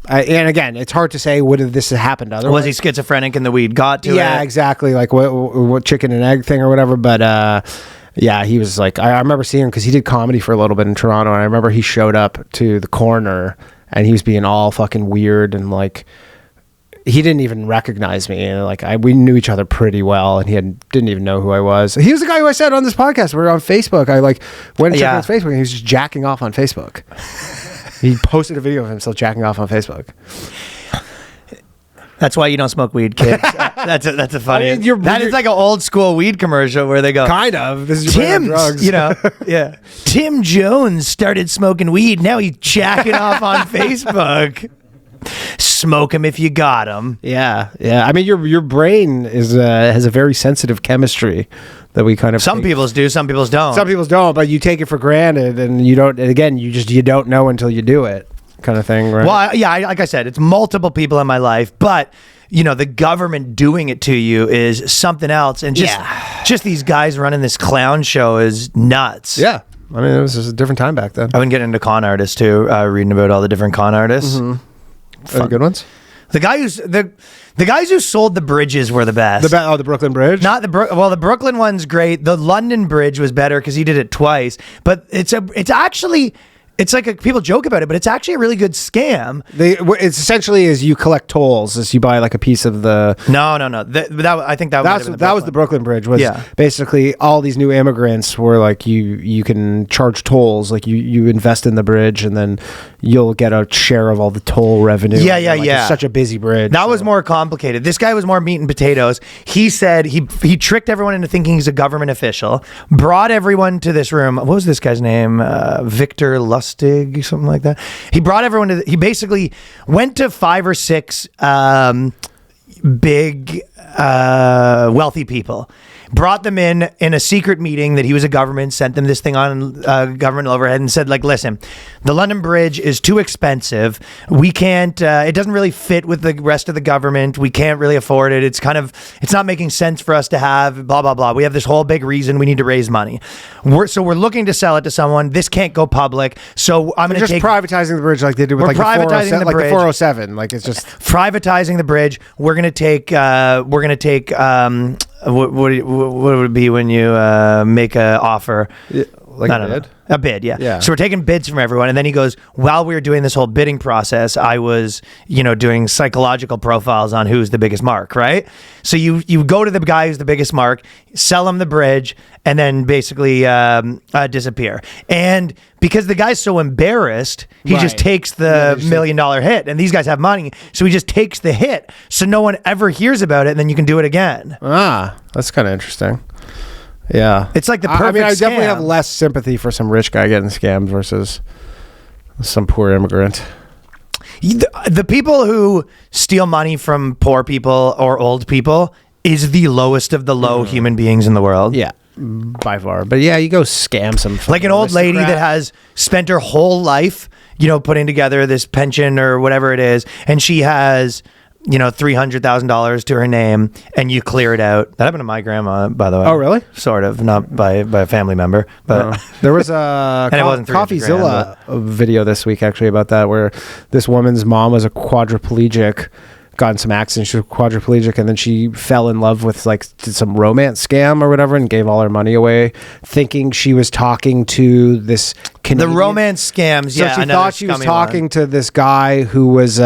and again, it's hard to say whether this has happened otherwise. Was he schizophrenic and the weed got to it? Yeah, exactly. Like what chicken and egg thing or whatever. But yeah, he was like, I remember seeing him because he did comedy for a little bit in Toronto, and I remember he showed up to the corner and he was being all fucking weird and like. He didn't even recognize me, and like we knew each other pretty well, and he didn't even know who I was. He was the guy who I said on this podcast. We're on Facebook. I like went and checked on his Facebook, and he was just jacking off on Facebook. He posted a video of himself jacking off on Facebook. That's why you don't smoke weed, kids. That's a funny. I mean, that is like an old school weed commercial where they go, kind of. This is your drugs. Yeah. Tim Jones started smoking weed. Now he's jacking off on Facebook. Smoke him if you got him. Yeah. I mean, your brain is has a very sensitive chemistry that we kind of. Some people's do, some people's don't. Some people's don't, but you take it for granted, and you don't. And again, you don't know until you do it, kind of thing, right? Well, like I said, it's multiple people in my life, but the government doing it to you is something else, and just these guys running this clown show is nuts. Yeah. I mean, it was just a different time back then. I've been getting into con artists too, reading about all the different con artists. Mm-hmm. Any good ones? The guys who sold the bridges were the best. The Brooklyn Bridge? Not the the Brooklyn one's great. The London Bridge was better because he did it twice. But it's actually. It's like people joke about it, but it's actually a really good scam. It's essentially as you collect tolls, as you buy like a piece of the. No. I think that was the Brooklyn Bridge. Was basically all these new immigrants were like you can charge tolls, like you invest in the bridge and then you'll get a share of all the toll revenue. Yeah. It's such a busy bridge. That was more complicated. This guy was more meat and potatoes. He said he tricked everyone into thinking he's a government official. Brought everyone to this room. What was this guy's name? Victor Lustig, something like that. He brought everyone to. He basically went to 5 or 6 big wealthy people, brought them in a secret meeting that he was a government, sent them this thing on government overhead and said, like, listen, the London Bridge is too expensive. We can't, it doesn't really fit with the rest of the government. We can't really afford it. It's not making sense for us to have, blah, blah, blah. We have this whole big reason we need to raise money. We're looking to sell it to someone. This can't go public. So I'm going to take privatizing the bridge like they did with like the 407, like it's just privatizing the bridge. We're going to take, what would it be when you make an offer? Like a bid? A bid, yeah. So we're taking bids from everyone, and then he goes, while we were doing this whole bidding process, I was, doing psychological profiles on who's the biggest mark, right? So you go to the guy who's the biggest mark, sell him the bridge, and then basically disappear. And because the guy's so embarrassed, he just takes the $1 million hit, and these guys have money, so he just takes the hit, so no one ever hears about it, and then you can do it again. That's kind of interesting. Yeah, it's like the perfect I definitely scam. have less sympathy for some rich guy getting scammed versus some poor immigrant. The people who steal money from poor people or old people is the lowest of the low human beings in the world. Yeah, by far. But yeah, you go scam some like an old lady that has spent her whole life, putting together this pension or whatever it is, and she has $300,000 to her name, and you clear it out. That happened to my grandma, by the way. Oh, really? Sort of, not by a family member, but there was a and it wasn't CoffeeZilla video this week actually about that, where this woman's mom was a quadriplegic, got in some accident, she was quadriplegic, and then she fell in love with did some romance scam or whatever and gave all her money away, thinking she was talking to this Canadian. The romance scams, so she thought she was talking to this guy who was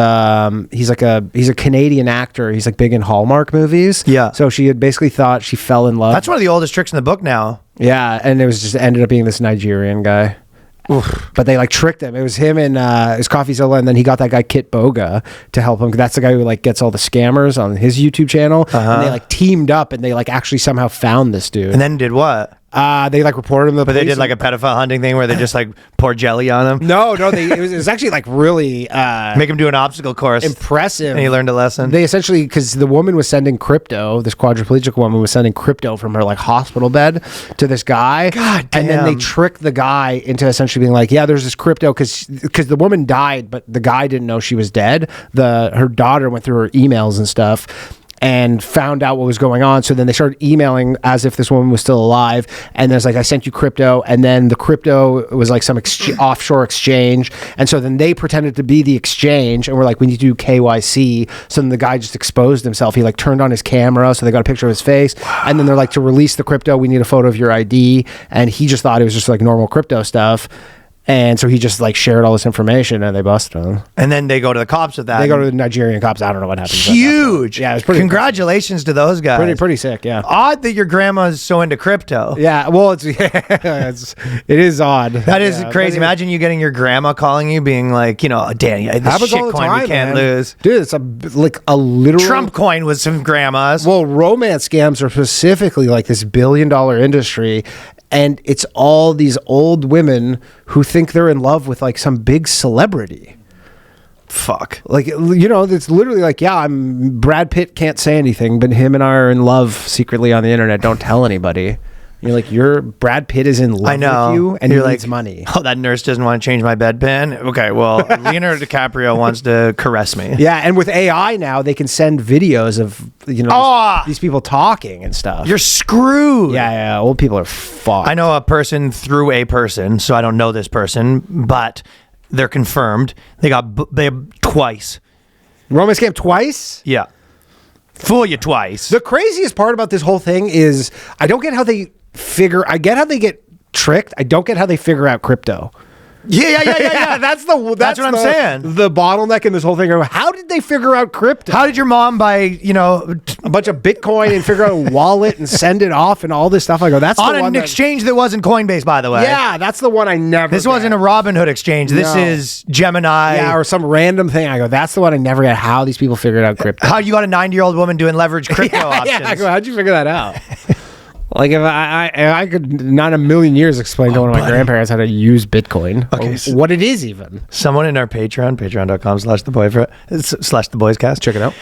he's a Canadian actor. He's like big in Hallmark movies. Yeah. So she had basically thought she fell in love. That's one of the oldest tricks in the book now. Yeah, and it was just ended up being this Nigerian guy. Oof. But they tricked him. It was him and it was CoffeeZilla, and then he got that guy Kit Boga to help him. That's the guy who gets all the scammers on his YouTube channel. And they teamed up, and they actually somehow found this dude. And then did what? They like reported him to the But they police did like a pedophile hunting thing where they just like pour jelly on him. No, it was actually like really Make him do an obstacle course. impressive. And he learned a lesson. They essentially, because the woman was sending crypto, this quadriplegic woman was sending crypto from her like hospital bed to this guy. God And then they damn. tricked the guy into essentially being like, yeah, there's this crypto because the woman died, but the guy didn't know she was dead. Her daughter went through her emails and stuff and found out what was going on. So then they started emailing as if this woman was still alive. And there's like, I sent you crypto. And then the crypto was like some offshore exchange. And so then they pretended to be the exchange and were like, we need to do KYC. So then the guy just exposed himself. He like turned on his camera. So they got a picture of his face. And then they're like, to release the crypto, we need a photo of your ID. And he just thought it was just like normal crypto stuff. And so he just like shared all this information and they busted him. And then they go to the cops with that. They go to the Nigerian cops. I don't know what happened. Huge. Yeah, it was pretty Congratulations to those guys. pretty sick. Yeah. Odd that your grandma's so into crypto. Yeah, well, it is odd. That is Yeah, crazy. but Imagine you getting your grandma calling you, being like, Danny, this happens shit all the coin time, we can't man. lose. Dude. It's like a literal Trump coin with some grandmas. Well, romance scams are specifically like this $1 billion industry, and it's all these old women who think they're in love with like some big celebrity. Fuck. Like, it's literally like, yeah, Brad Pitt can't say anything, but him and I are in love secretly on the internet. Don't tell anybody. You're like, Brad Pitt is in love I know. with you, and You're he like, needs money. Oh, that nurse doesn't want to change my bedpan. Okay, well, Leonardo DiCaprio wants to caress me. Yeah, and with AI now, they can send videos of these people talking and stuff. You're screwed. Yeah, old people are fucked. I know a person through a person, so I don't know this person, but they're confirmed. They twice. Romance scam twice? Yeah. Fool you twice. The craziest part about this whole thing is I don't get how they I get how they get tricked. I don't get how they figure out crypto. Yeah. That's what I'm saying. The bottleneck in this whole thing. How did they figure out crypto? How did your mom buy, a bunch of Bitcoin and figure out a wallet and send it off and all this stuff? I go, that's on the one an exchange that wasn't Coinbase, by the way. Yeah, that's the one I never This wasn't a Robinhood exchange. This No. is Gemini. Yeah, or some random thing. I go, that's the one I never get. How these people figured out crypto. How you got a 90-year-old woman doing leverage crypto options. Yeah, I go, how'd you figure that out? Like if I could not in a million years explain to one of my grandparents how to use Bitcoin, or what it is even. Someone in our patreon.com/theboyfriend/theboyscast. Check it out.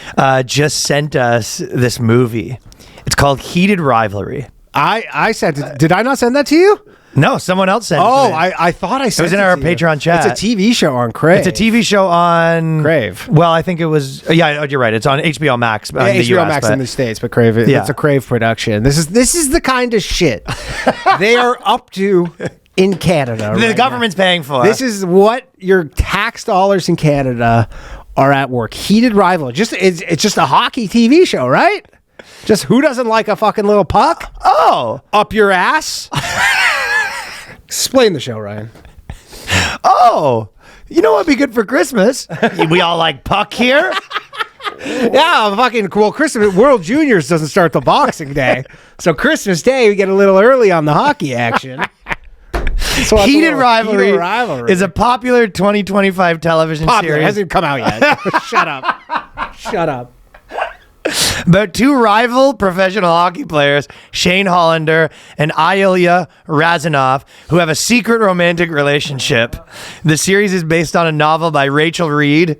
Just sent us this movie. It's called Heated Rivalry. I sent it. Did I not send that to you? No, someone else sent Oh, it. to me. I thought I sent it. was in to our you. Patreon chat. It's a TV show on Crave. It's a TV show on Crave. Well, I think it was. Yeah, you're right. It's on HBO Max. Yeah, in the HBO US, Max but- in the States, but Crave. Yeah. It's a Crave production. This is the kind of shit they are up to in Canada. The right government's paying for. now. This is what your tax dollars in Canada are at work. Heated rivalry. It's just a hockey TV show, right? Just who doesn't like a fucking little puck? Oh, Up your ass? Explain the show, Ryan. oh. You know what'd be good for Christmas? We all like puck here. Yeah, fucking cool. Christmas World Juniors doesn't start till Boxing Day, so Christmas Day we get a little early on the hockey action. So that's Heated a little Rivalry, Heated Rivalry is a popular 2025 television popular. It series hasn't come out yet. Shut up. Shut up. about two rival professional hockey players, Shane Hollander and Ilya Razanov, who have a secret romantic relationship. The series is based on a novel by Rachel Reed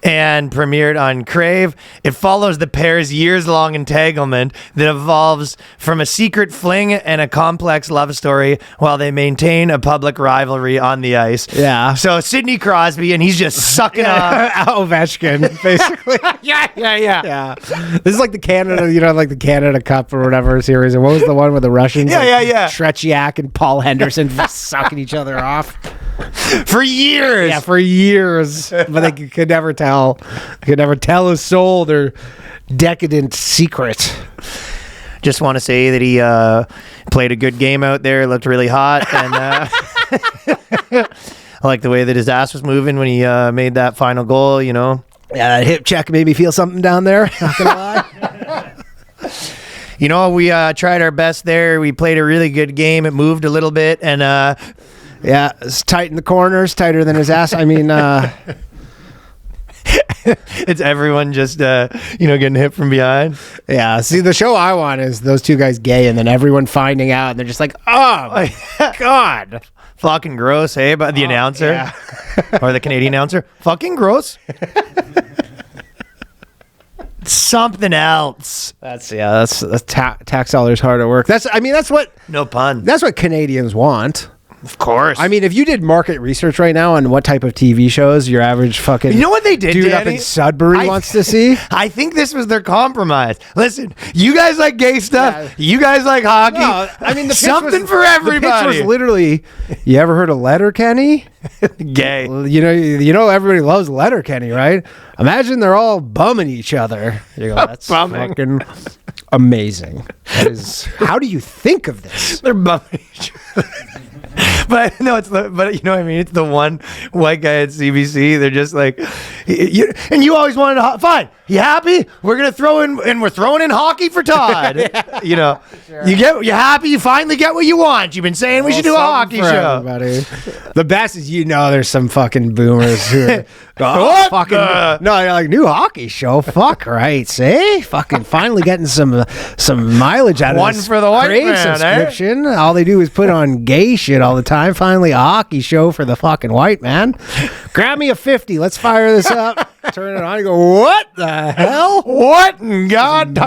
and premiered on Crave. It follows the pair's years-long entanglement that evolves from a secret fling and a complex love story while they maintain a public rivalry on the ice. Yeah. So Sidney Crosby, and he's just sucking off. Ovechkin, basically. Yeah. This is like the Canada, like the Canada Cup or whatever series. And what was the one with the Russians? Yeah. Tretiak and Paul Henderson sucking each other off. For years. Yeah, for years. But they could never tell. They could never tell his soul their decadent secret. Just want to say that he played a good game out there, looked really hot, and I like the way that his ass was moving when he made that final goal, Yeah, that hip check made me feel something down there. Not gonna lie. We tried our best there. We played a really good game. It moved a little bit, and Yeah, it's tight in the corners, tighter than his ass. I mean, It's everyone just getting hit from behind. Yeah. See, the show I want is those two guys gay, and then everyone finding out, and they're just like, oh my god, Fucking gross, hey? But the announcer yeah. or the Canadian announcer, fucking gross. Something else. That's tax dollars hard at work. That's what No pun. that's what Canadians want. Of course. I mean, if you did market research right now on what type of TV shows your average fucking you know what they did, dude up Danny? in Sudbury wants to see? I think this was their compromise. Listen, you guys like gay stuff. Yeah. You guys like hockey. No, I mean, the pitch something was, for everybody. The pitch was literally, you ever heard of Letterkenny? Gay. You know, everybody loves Letterkenny, right? Imagine they're all bumming each other. You go, that's Bumming. fucking amazing. That is, how do you think of this? They're bumming each other. But no, but you know what I mean? It's the one white guy at CBC. They're just like, and you always wanted to, fine. You happy? We're going to throw in, and we're throwing in hockey for Todd. Yeah. You know, sure. You happy? You finally get what you want. You've been saying we should do a hockey show. Everybody. The best is, there's some fucking boomers who are, What fucking, the? no, you're like, new hockey show. Fuck, right. See? Fucking finally getting some mileage out of One this for the white Crave man, subscription. All they do is put on gay shit all the time. Finally, a hockey show for the fucking white man. Grab me a 50. Let's fire this up. Turn it on. You go, what the hell? What in God?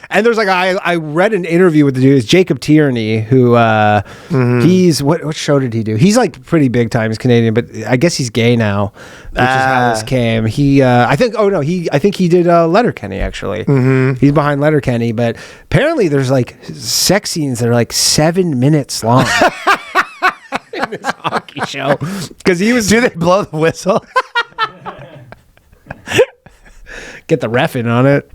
And there's like, I read an interview with the dude, it's Jacob Tierney, who he's, what show did he do? He's like pretty big time. He's Canadian, but I guess he's gay now, which is how this came. He, I think he did Letterkenny actually. Mm-hmm. He's behind Letterkenny, but apparently there's like sex scenes that are like 7 minutes long. In this hockey show. Because he was. Do they blow the whistle? Get the ref in on it.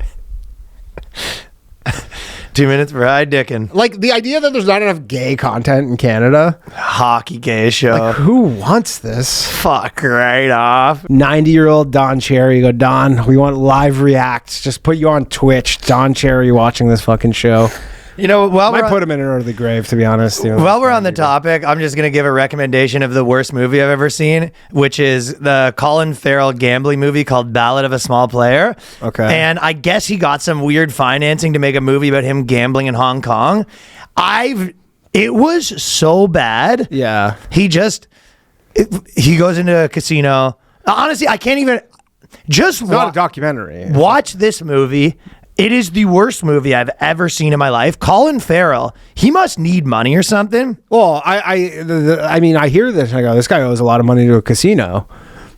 2 minutes for high dickin'. Like the idea that there's not enough gay content in Canada. Hockey gay show. Like, who wants this? Fuck right off. 90-year-old Don Cherry. Go, Don, we want live reacts. Just put you on Twitch. Don Cherry watching this fucking show. You know, might put him in an early grave, to be honest. While we're on the topic, I'm just going to give a recommendation of the worst movie I've ever seen, which is the Colin Ferrel gambling movie called Ballad of a Small Player. Okay. And I guess he got some weird financing to make a movie about him gambling in Hong Kong. It was so bad. Yeah. He goes into a casino. Honestly, I can't even. It's not a documentary. Watch this movie. It is the worst movie I've ever seen in my life. Colin Ferrel, he must need money or something. Well, I mean, I hear this and I go, this guy owes a lot of money to a casino.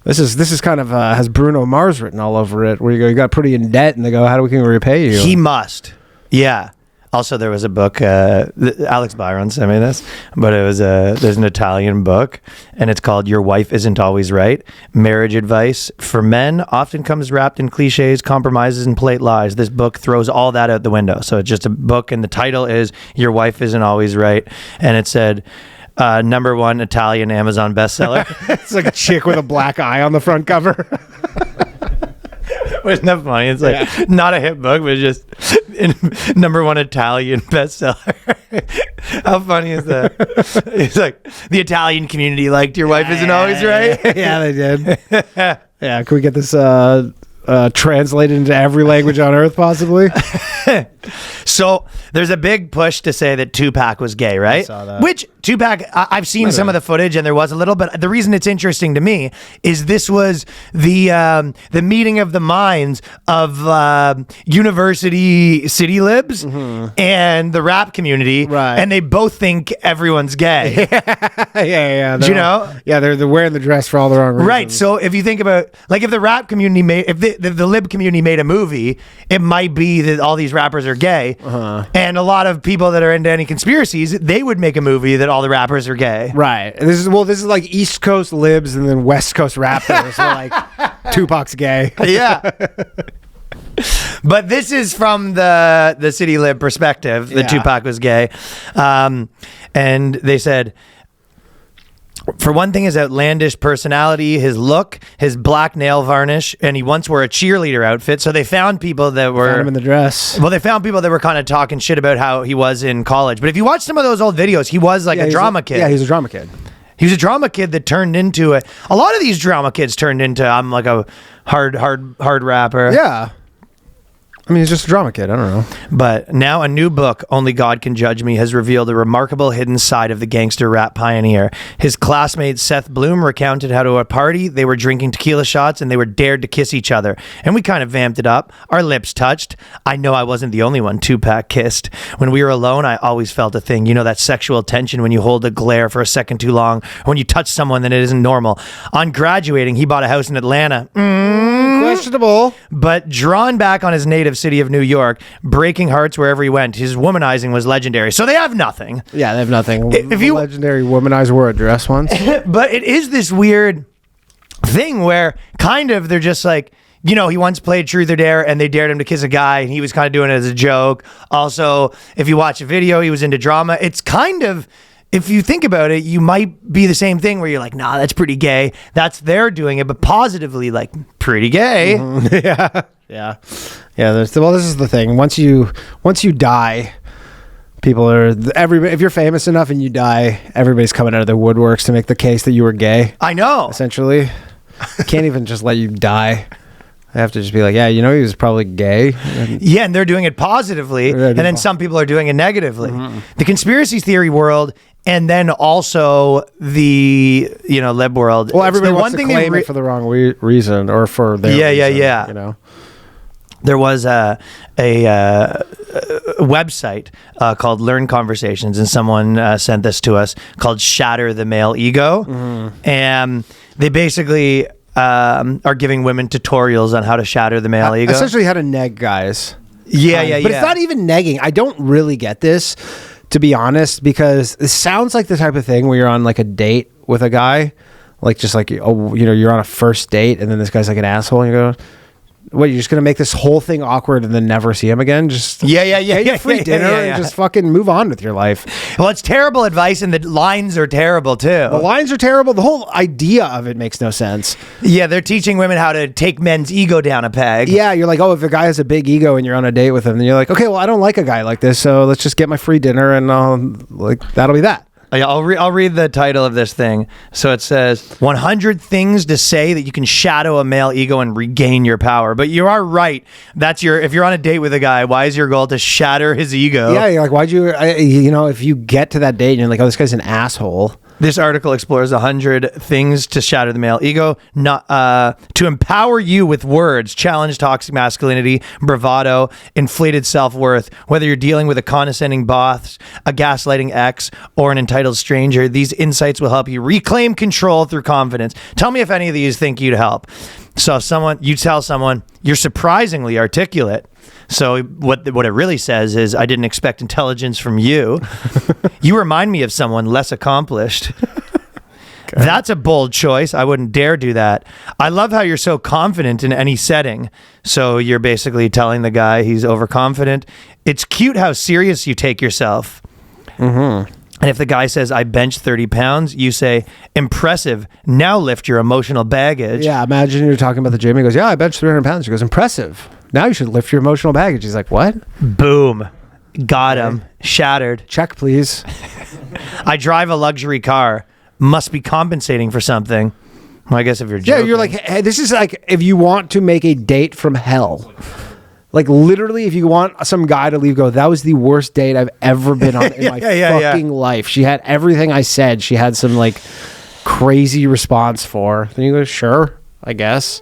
This is kind of has Bruno Mars written all over it, where you got pretty in debt and they go, how do we can repay you? He must. Yeah. Also, there was a book, Alex Byron sent me this, but there's an Italian book, and it's called Your Wife Isn't Always Right. Marriage advice for men often comes wrapped in cliches, compromises, and polite lies. This book throws all that out the window. So it's just a book, and the title is Your Wife Isn't Always Right. And it said, #1 Italian Amazon bestseller. It's like a chick with a black eye on the front cover. Isn't that funny? It's like not a hit book, but it's just #1 Italian bestseller. How funny is that? It's like the Italian community liked Your Wife Isn't Always Right. Yeah, they did. Yeah, can we get this translated into every language on earth, possibly? So there's a big push to say that Tupac was gay, right? I saw that. Which Tupac, I've seen some of the footage, and there was a little, but the reason it's interesting to me is this was the meeting of the minds of university city libs and the rap community, right? And they both think everyone's gay. Yeah. Do you know? Yeah, they're wearing the dress for all the wrong reasons. Right. So if you think about, like, if the rap community if the lib community made a movie, it might be that all these rappers are gay, and a lot of people that are into any conspiracies, they would make a movie that all the rappers are gay. Right. This is like East Coast libs and then West Coast rappers. So like Tupac's gay. Yeah. But this is from the city lib perspective that Tupac was gay, and they said, for one thing, his outlandish personality, his look, his black nail varnish, and he once wore a cheerleader outfit. So they found people that were... Found him in the dress. Well, they found people that were kind of talking shit about how he was in college. But if you watch some of those old videos, he was like a drama kid. Yeah, he's a drama kid. He was a drama kid that turned into a lot of these drama kids turned into I'm like a hard rapper. Yeah. I mean, he's just a drama kid. I don't know. But now a new book, Only God Can Judge Me, has revealed a remarkable hidden side of the gangster rap pioneer. His classmate Seth Bloom recounted how to a party they were drinking tequila shots and they were dared to kiss each other. And we kind of vamped it up. Our lips touched. I know I wasn't the only one Tupac kissed. When we were alone, I always felt a thing. You know that sexual tension when you hold a glare for a second too long, or when you touch someone that it isn't normal. On graduating, he bought a house in Atlanta. Questionable. But drawn back on his native city of New York, breaking hearts wherever he went, his womanizing was legendary. So they have nothing. Yeah, they have nothing. If you legendary womanizer wore a dress once. But it is this weird thing where kind of they're just like, you know, he once played Truth or Dare and they dared him to kiss a guy and he was kind of doing it as a joke. Also, if you watch a video, he was into drama. It's kind of, if you think about it, you might be the same thing where you're like, nah, that's pretty gay. That's they're doing it, but positively, like, pretty gay. Yeah. This is the thing. Once you die, people are if you're famous enough and you die, everybody's coming out of their woodworks to make the case that you were gay. I know. Essentially, can't even just let you die. I have to just be like, yeah, you know, he was probably gay. Yeah, and they're doing it positively, and then some people are doing it negatively. The conspiracy theory world, and then also the lib world. Well, everybody wants to claim it for the wrong reason or for their reason, yeah. You know, there was a website called Learn Conversations, and someone sent this to us called Shatter the Male Ego, and they basically are giving women tutorials on how to shatter the male ego. Essentially how to neg guys. Yeah. But it's not even negging. I don't really get this, to be honest, because it sounds like the type of thing where you're on like a date with a guy, like just like, oh, you know, you're on a first date and then this guy's like an asshole and you go, what, you're just going to make this whole thing awkward and then never see him again? Just get free dinner and just fucking move on with your life. Well, it's terrible advice and the lines are terrible too. The lines are terrible. The whole idea of it makes no sense. Yeah, they're teaching women how to take men's ego down a peg. Yeah, you're like, oh, if a guy has a big ego and you're on a date with him, then you're like, okay, well, I don't like a guy like this, so let's just get my free dinner and that'll be that. I'll read the title of this thing. So it says 100 things to say that you can shadow a male ego and regain your power. But you are right. That's if you're on a date with a guy, why is your goal to shatter his ego? Yeah, you're like, if you get to that date and you're like, oh, this guy's an asshole. This article explores 100 things to shatter the male ego, not to empower you with words, challenge toxic masculinity, bravado, inflated self-worth. Whether you're dealing with a condescending boss, a gaslighting ex, or an entitled stranger, these insights will help you reclaim control through confidence. Tell me if any of these think you'd help. So if you tell someone you're surprisingly articulate. So what it really says is, I didn't expect intelligence from you. You remind me of someone less accomplished. Okay. That's a bold choice. I wouldn't dare do that. I love how you're so confident in any setting. So you're basically telling the guy he's overconfident. It's cute how serious you take yourself. Mm-hmm. And if the guy says, I bench 30 pounds, you say, impressive. Now lift your emotional baggage. Yeah, imagine you're talking about the gym. He goes, yeah, I bench 300 pounds. He goes, impressive. Now you should lift your emotional baggage. He's like, what? Boom. Got him. Shattered. Check, please. I drive a luxury car. Must be compensating for something. Well, I guess if you're joking. Yeah, you're like, hey, this is like if you want to make a date from hell. Like literally, if you want some guy to leave, go, that was the worst date I've ever been on in my fucking life. She had everything I said. She had some like crazy response for. Then you go, sure, I guess.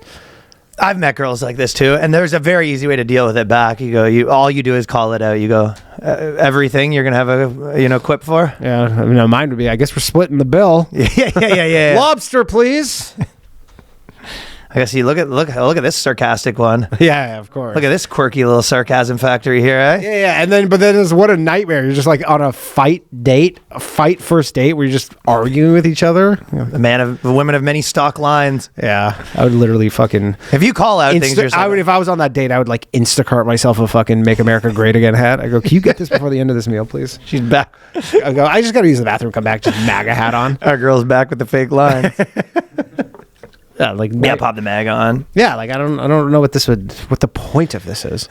I've met girls like this too, and there's a very easy way to deal with it back. You go, all you do is call it out. You go, everything you're gonna have a quip for. Yeah, I mean, mine would be, I guess we're splitting the bill. Yeah. Lobster, please. I guess you look at this sarcastic one. Yeah, of course. Look at this quirky little sarcasm factory here, eh? Yeah, and then it's what a nightmare. You're just like on a fight first date where you're just arguing with each other. The women of many stock lines. Yeah, I would literally fucking. If you call out things, if I was on that date, I would like Instacart myself a fucking "Make America Great Again" hat. I go, can you get this before the end of this meal, please? She's back. I go, I just got to use the bathroom. Come back, just MAGA hat on. Our girl's back with the fake line. Yeah, pop the mag on. Yeah, like I don't know what the point of this is.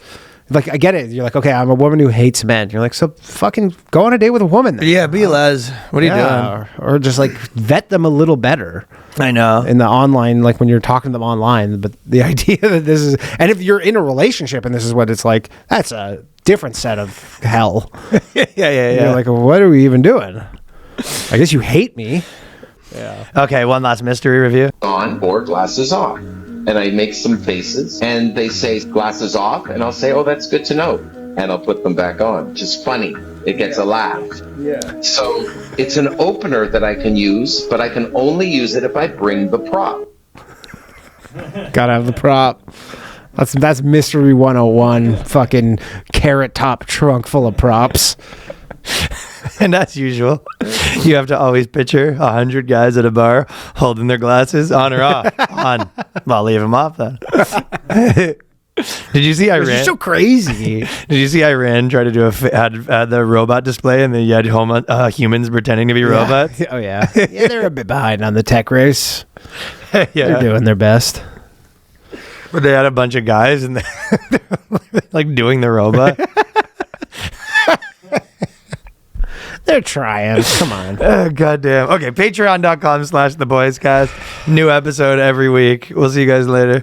Like, I get it. You're like, okay, I'm a woman who hates men. You're like, so fucking go on a date with a woman then. Yeah, be les. What are you doing? Or just like vet them a little better. I know. In the online, like when you're talking to them online. But the idea that this is, and if you're in a relationship and this is what it's like, that's a different set of hell. yeah. You're like, what are we even doing? I guess you hate me. Yeah. Okay, one last mystery review. On or glasses off. And I make some faces and they say glasses off and I'll say, oh, that's good to know. And I'll put them back on, which is funny. It gets a laugh. Yeah. So it's an opener that I can use, but I can only use it if I bring the prop. Gotta have the prop. That's Mystery 101. Fucking carrot top trunk full of props. And as usual, you have to always picture 100 guys at a bar holding their glasses on or off. On. Well, leave them off then. Did you see Iran? You're so crazy. Did you see Iran try to do had the robot display and then you had humans pretending to be robots? Oh, yeah. Yeah, they're a bit behind on the tech race. Yeah. They're doing their best. But they had a bunch of guys and they're like doing the robot. They're trying. Come on. Goddamn. Okay, patreon.com/theboyscast. New episode every week. We'll see you guys later.